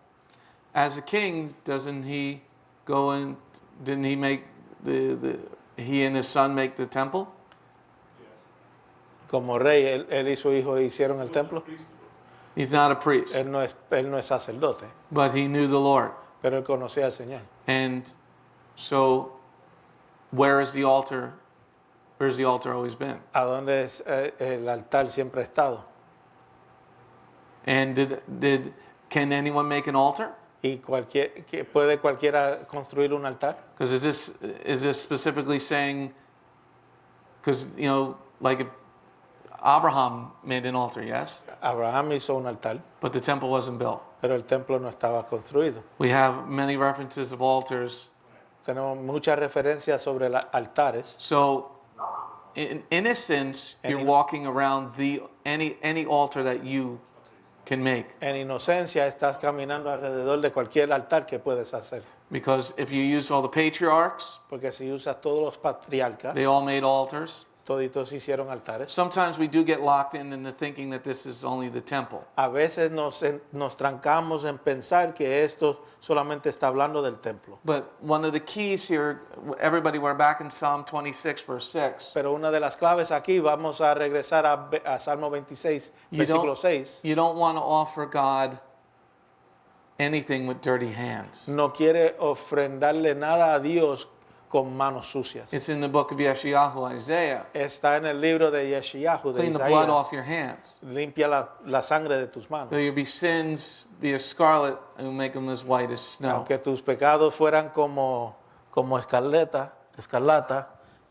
as a king, doesn't he go in? Didn't he make he and his son make the temple? como rey, él y su hijo hicieron el templo. He's not a priest, Él no es sacerdote, but he knew the Lord. pero él conocía al Señor. And so, where is the altar? Where's the altar always been? ¿A dónde es, el altar siempre ha estado? And can anyone make an altar? ¿Y puede cualquiera construir un altar? Because is this specifically saying? Because like if Abraham made an altar, yes, Abraham hizo un altar, but the temple wasn't built. pero el templo no estaba construido. We have many references of altars. Tenemos muchas referencias sobre altares. So, in a sense, you're walking around any altar that you can make. En inocencia estás caminando alrededor de cualquier altar que puedes hacer. Because if you use all the patriarchs, Porque si usas todos los patriarcas, they all made altars. toditos hicieron altares. Sometimes we do get locked into thinking that this is only the temple. A veces nos trancamos en pensar que esto solamente está hablando del templo. But one of the keys here, everybody, we're back in Psalm 26, verse 6. Pero una de las claves aquí, vamos a regresar a Salmo 26, versículo 6. You don't want to offer God anything with dirty hands. No quiere ofrendarle nada a Dios con manos sucias. It's in the book of Yeshayahu, Isaiah. Está en el libro de Yeshayahu, de Clean the blood Isaías. off your hands. Limpia la sangre de tus manos. Though your sins be as scarlet, and will make them as white as snow. Aunque tus pecados fueran como escarlata,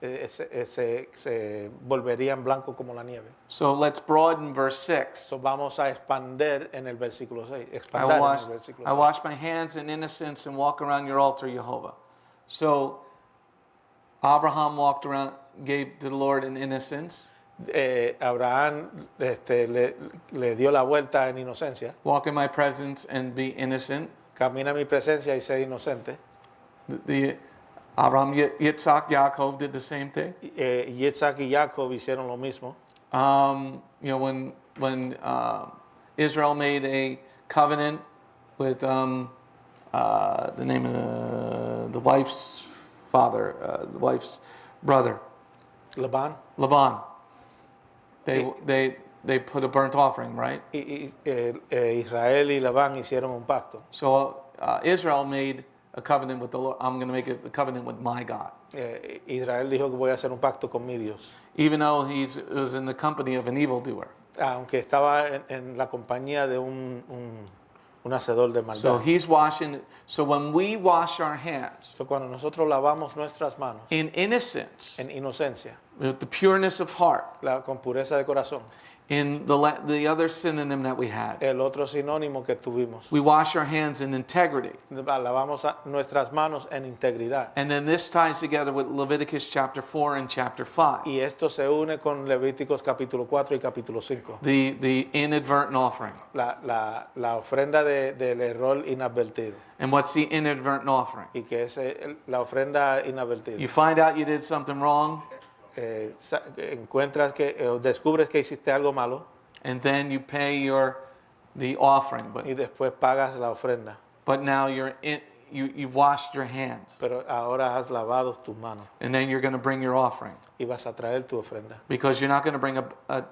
se volverían blancos como la nieve. So let's broaden verse 6. So vamos a expander en el versículo 6. I Expandar wash, en el versículo I 6. wash my hands in innocence and walk around your altar, Jehovah. So Abraham walked around, gave to the Lord in innocence. Abraham le dio la vuelta en inocencia. Walk in my presence and be innocent. Camina en mi presencia y sé inocente. The Abraham, Yitzhak, Yaakov did the same thing. Yitzhak y Jacob hicieron lo mismo. You know, when Israel made a covenant with the name of the wife's father, the wife's brother, Labán. Laban. They put a burnt offering, right? Israel y Labán hicieron un pacto. So Israel made a covenant with the Lord. I'm going to make a covenant with my God. Israel dijo que voy a hacer un pacto con mi Dios. Even though he was in the company of an evildoer. Aunque estaba en la compañía de un hacedor de maldad. So he's washing. So when we wash our hands So, cuando nosotros lavamos nuestras manos in innocence, en inocencia, with the pureness of heart, con pureza de corazón, in the other synonym that we had, el otro sinónimo que tuvimos, we wash our hands in integrity. lavamos nuestras manos en integridad. And then this ties together with Leviticus chapter 4 and chapter 5. Y esto se une con Levíticos capítulo 4 y capítulo 5. The inadvertent offering. La ofrenda del error inadvertido. And what's the inadvertent offering? Y que es la ofrenda inadvertida. You find out you did something wrong, Encuentras descubres que hiciste algo malo and then you pay the offering. y después pagas la ofrenda. But now you've washed your hands. Pero ahora has lavado tus manos And then you're going to bring your offering. y vas a traer tu ofrenda. Because you're not going to bring an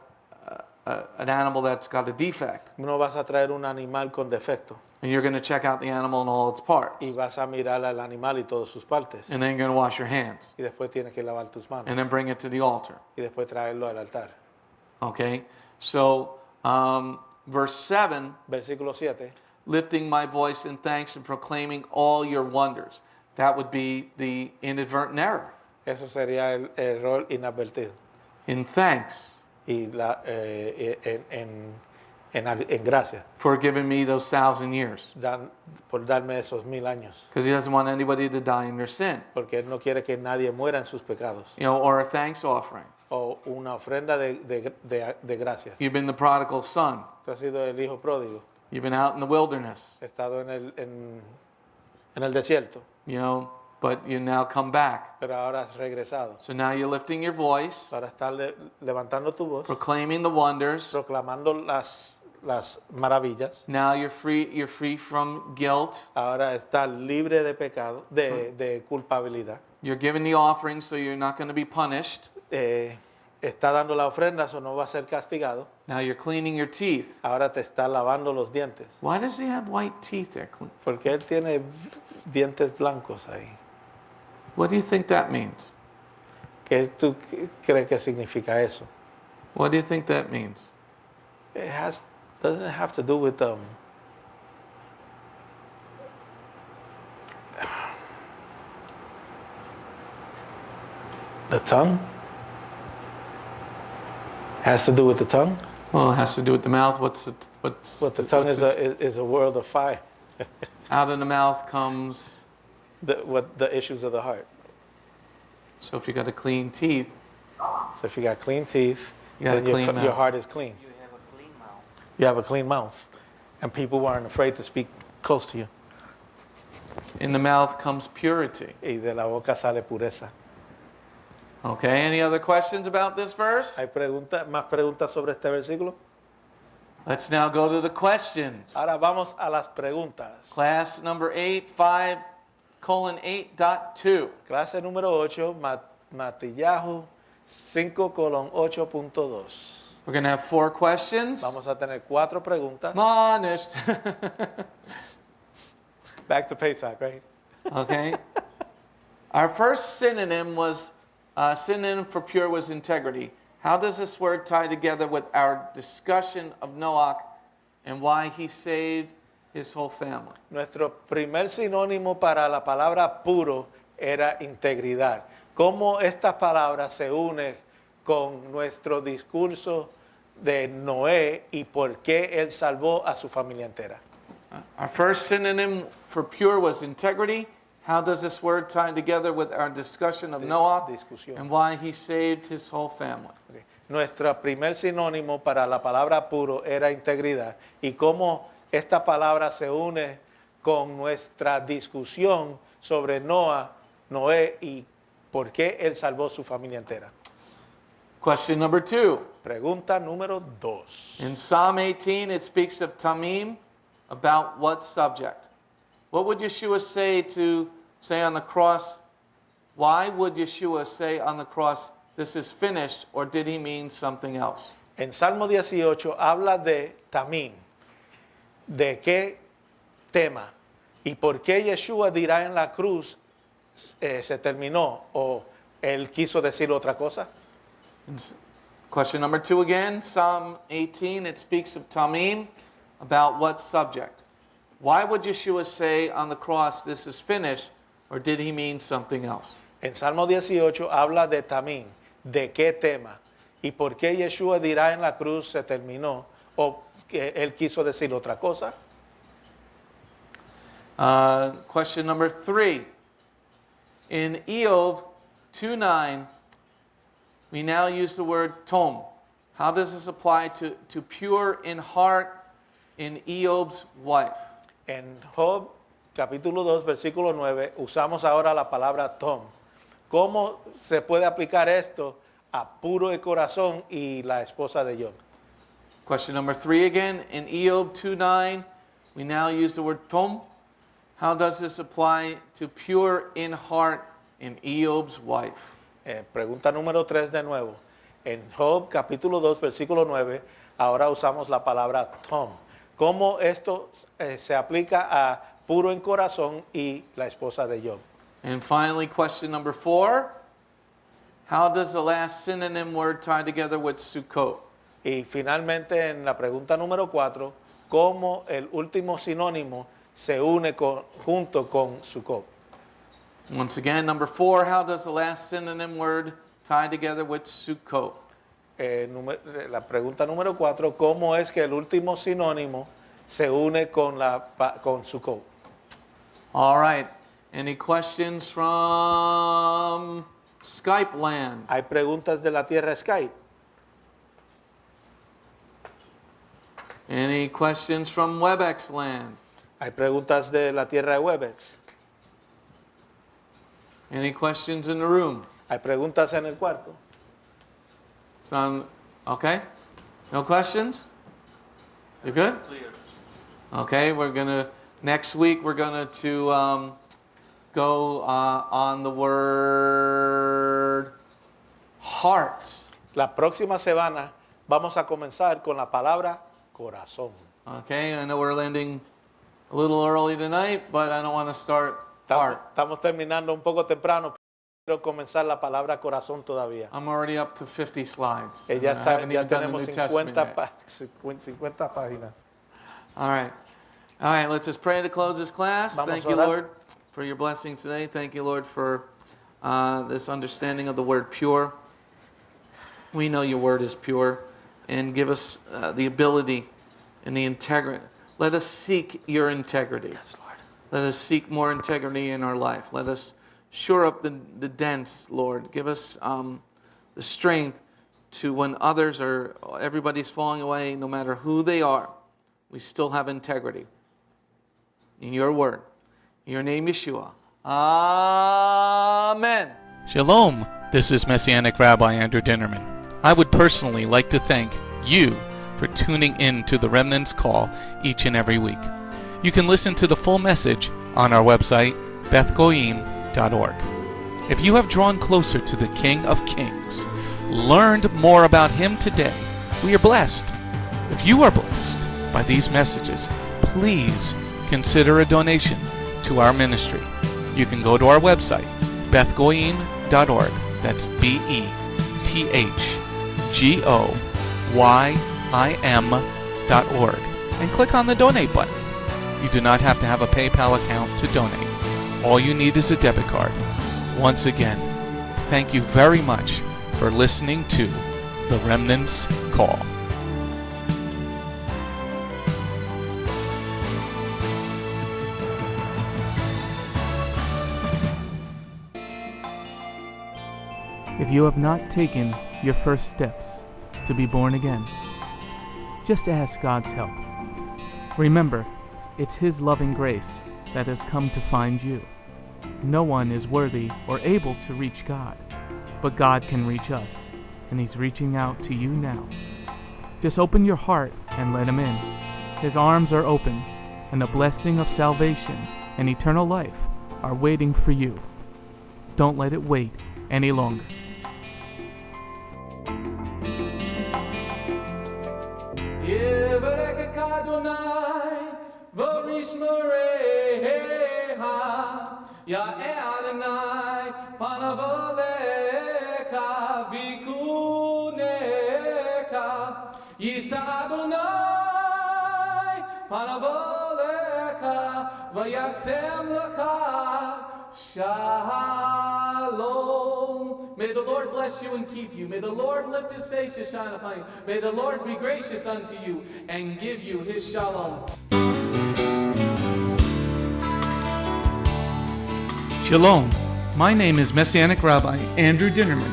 animal that's got a defect. No vas a traer un animal con defecto And you're going to check out the animal and all its parts. y vas a mirar al animal y todas sus partes. And then you're going to wash your hands. Y después tienes que lavar tus manos And then bring it to the altar. y después traerlo al altar. Okay? So, verse 7, Versículo 7. lifting my voice in thanks and proclaiming all your wonders. That would be the inadvertent error. Eso sería el error inadvertido. In thanks Y en gracia for giving me those 1,000 years. por darme esos 1000 años. Because he doesn't want anybody to die in their sin. Porque Él no quiere que nadie muera en sus pecados. You know, or a thanks offering. O una ofrenda de gracias. You've been the prodigal son. Tú has sido el hijo pródigo. You've been out in the wilderness. Has estado en el desierto. You know, but you now come back. Pero ahora has regresado. So now you're lifting your voice, Ahora estás levantando tu voz. proclaiming the wonders. Proclamando las maravillas. Now you're free from guilt. Ahora estás libre de pecado, de culpabilidad. You're giving the offering so you're not going to be punished. Está dando la ofrenda, eso no va a ser castigado. Now you're cleaning your teeth. Ahora te está lavando los dientes. Why does he have white teeth there? Porque Él tiene dientes blancos ahí. What do you think that means? ¿Qué tú crees que significa eso? What do you think that means? Doesn't it have to do with the tongue? Has to do with the tongue? Well, it has to do with the mouth. But the tongue is a world of fire. Out of the mouth comes. The issues of the heart. So if you got a clean teeth, So if you got clean teeth, you got a then clean your mouth. heart is clean. You have a clean mouth. You have a clean mouth. And people aren't afraid to speak close to you. In the mouth comes purity. Y de la boca sale pureza. Okay, any other questions about this verse? ¿Hay más preguntas sobre este versículo? Let's now go to the questions. Ahora vamos a las preguntas. Class number 8, 5:8.2. Clase número 8, Mattiyahu 5:8.2. We're going to have 4 questions. Vamos a tener 4 preguntas. Admonished. Back to Pesach, right? Okay. Our first synonym for pure was integrity. How does this word tie together with our discussion of Noah and why he saved his whole family? Nuestro primer sinónimo para la palabra puro era integridad. ¿Cómo estas palabras se unen con nuestro discurso de Noé y por qué él salvó a su familia entera? Our first synonym for pure was integrity. How does this word tie together with our discussion of Noah discusión. and why he saved his whole family? Okay. Nuestro primer sinónimo para la palabra puro era integridad. Y cómo esta palabra se une con nuestra discusión sobre Noé y por qué él salvó su familia entera. Question number 2. Pregunta número 2. In Psalm 18, it speaks of Tamim. About what subject? What would Yeshua say on the cross? Why would Yeshua say on the cross, this is finished, or did he mean something else? En Salmo 18 habla de Tamim. ¿De qué tema? ¿Y por qué Yeshua dirá en la cruz se terminó o él quiso decir otra cosa? Question number 2 again, Psalm 18, it speaks of Tamim. About what subject? Why would Yeshua say on the cross, this is finished, or did he mean something else? En Salmo 18 habla de Tamim. ¿De qué tema? ¿Y por qué Yeshua dirá en la cruz se terminó o que él quiso decir otra cosa? Question number 3. In Eov 2:9, we now use the word tom. How does this apply to pure in heart in Eob's wife? En Job capítulo 2 versículo 9 usamos ahora la palabra tom. ¿Cómo se puede aplicar esto a puro de corazón y la esposa de Job? Question number 3 again. In Eov 2:9, we now use the word tom. How does this apply to pure in heart in Eob's wife? Pregunta número 3 de nuevo. En Job capítulo 2 versículo 9 ahora usamos la palabra tom. ¿Cómo esto se aplica a puro en corazón y la esposa de Job? And finally, question number 4. How does the last synonym word tie together with Sukkot? Y finalmente en la pregunta número 4, ¿cómo el último sinónimo se une junto con Sukkot? Once again, number 4. How does the last synonym word tie together with Sukkot? La pregunta número 4, ¿cómo es que el último sinónimo se une con Sukkot? All right. Any questions from Skype land? ¿Hay preguntas de la tierra Skype? Any questions from WebEx land? ¿Hay preguntas de la tierra de Webex? Any questions in the room? ¿Hay preguntas en el cuarto? Okay? No questions? You good? Clear. Okay, next week we're going to go on the word heart. La próxima semana vamos a comenzar con la palabra corazón. Okay, I know we're ending a little early tonight, but I don't want to start heart. Estamos terminando un poco temprano, pero quiero comenzar la palabra corazón todavía. I'm already up to 50 slides. Ya, I haven't even done the tenemos New Testament 50 yet. páginas. All right, let's just pray to close this class. Vamos Thank a you, orar. Lord, for your blessings today. Thank you, Lord, for this understanding of the word pure. We know your word is pure, and give us the ability and the integrity. Let us seek your integrity. Yes, Lord. Let us seek more integrity in our life. Let us shore up the dents, Lord. Give us the strength to when everybody's falling away, no matter who they are, we still have integrity. In your word. In your name, Yeshua. Amen. Shalom, this is Messianic Rabbi Andrew Dinnerman. I would personally like to thank you for tuning in to the Remnant's Call each and every week. You can listen to the full message on our website, bethgoyim.org. If you have drawn closer to the King of Kings, learned more about Him today, we are blessed. If you are blessed by these messages, please consider a donation to our ministry. You can go to our website, bethgoyim.org. That's BETHGOYIM.org. And click on the donate button. You do not have to have a PayPal account to donate. All you need is a debit card. Once again, thank you very much for listening to The Remnant's Call. If you have not taken your first steps to be born again, just ask God's help. Remember, it's His loving grace that has come to find you. No one is worthy or able to reach God, but God can reach us, and He's reaching out to you now. Just open your heart and let Him in. His arms are open, and the blessing of salvation and eternal life are waiting for you. Don't let it wait any longer. Ya Adonai, panavoleka, vikuneka, Yisa Adonai, panavoleka, vayatsem laka, shalom. May the Lord bless you and keep you. May the Lord lift His face to shine upon you. May the Lord be gracious unto you and give you His shalom. Shalom. My name is Messianic Rabbi Andrew Dinnerman,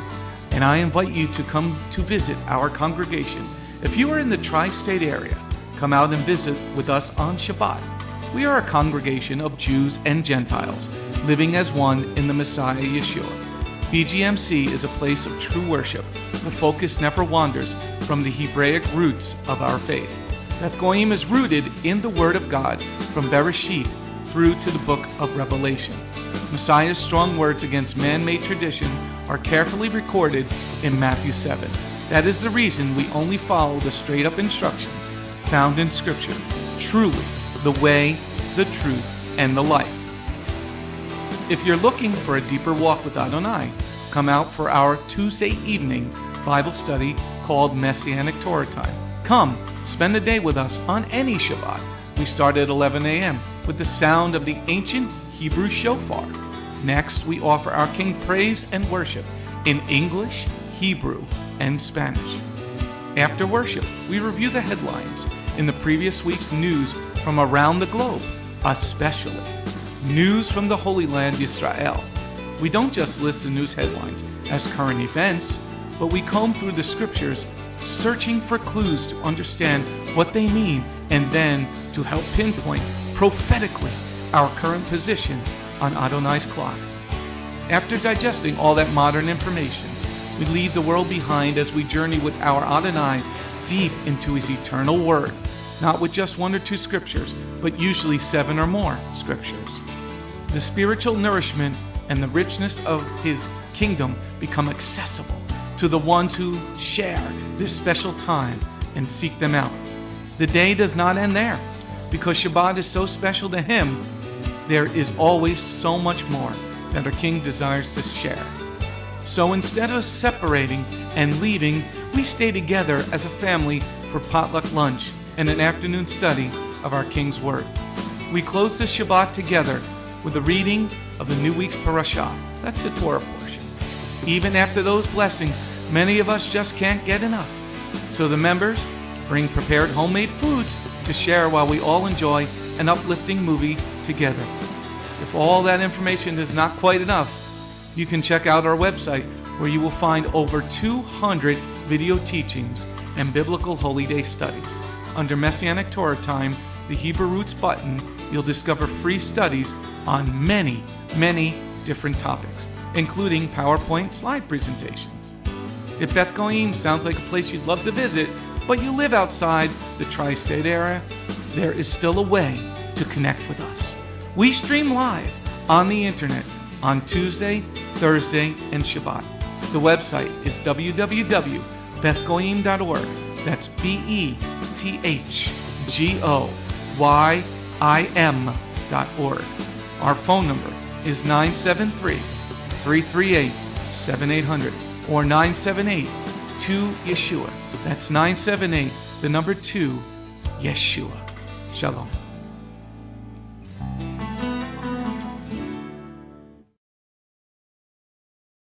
and I invite you to come to visit our congregation. If you are in the tri-state area, come out and visit with us on Shabbat. We are a congregation of Jews and Gentiles, living as one in the Messiah Yeshua. BGMC is a place of true worship. The focus never wanders from the Hebraic roots of our faith. Beth Goyim is rooted in the Word of God from Bereshit through to the book of Revelation. Messiah's strong words against man-made tradition are carefully recorded in Matthew 7. That is the reason we only follow the straight-up instructions found in Scripture, truly the way, the truth, and the life. If you're looking for a deeper walk with Adonai, come out for our Tuesday evening Bible study called Messianic Torah Time. Come, spend the day with us on any Shabbat. We start at 11 a.m. with the sound of the ancient Hebrew shofar. Next, we offer our King praise and worship in English, Hebrew, and Spanish. After worship, we review the headlines in the previous week's news from around the globe, especially news from the Holy Land, Israel. We don't just list the news headlines as current events, but we comb through the scriptures, searching for clues to understand what they mean and then to help pinpoint prophetically our current position on Adonai's clock. After digesting all that modern information, we leave the world behind as we journey with our Adonai deep into His eternal Word, not with just 1 or 2 scriptures, but usually 7 or more scriptures. The spiritual nourishment and the richness of His kingdom become accessible to the ones who share this special time and seek them out. The day does not end there. Because Shabbat is so special to Him, there is always so much more that our King desires to share. So instead of separating and leaving, we stay together as a family for potluck lunch and an afternoon study of our King's Word. We close the Shabbat together with a reading of the new week's parashah. That's the Torah portion. Even after those blessings, many of us just can't get enough. So the members bring prepared homemade foods to share while we all enjoy an uplifting movie together. If all that information is not quite enough, you can check out our website where you will find over 200 video teachings and biblical holy day studies. Under Messianic Torah Time, the Hebrew Roots button, you'll discover free studies on many, many different topics, including PowerPoint slide presentations. If Beth Goyim sounds like a place you'd love to visit, but you live outside the tri-state area, there is still a way to connect with us. We stream live on the internet on Tuesday, Thursday, and Shabbat. The website is www.bethgoyim.org. That's BETHGOYIM.org. Our phone number is 973-387-3746. 338-7800 or 978-2-YESHUA. That's 978, the number 2, Yeshua. Shalom.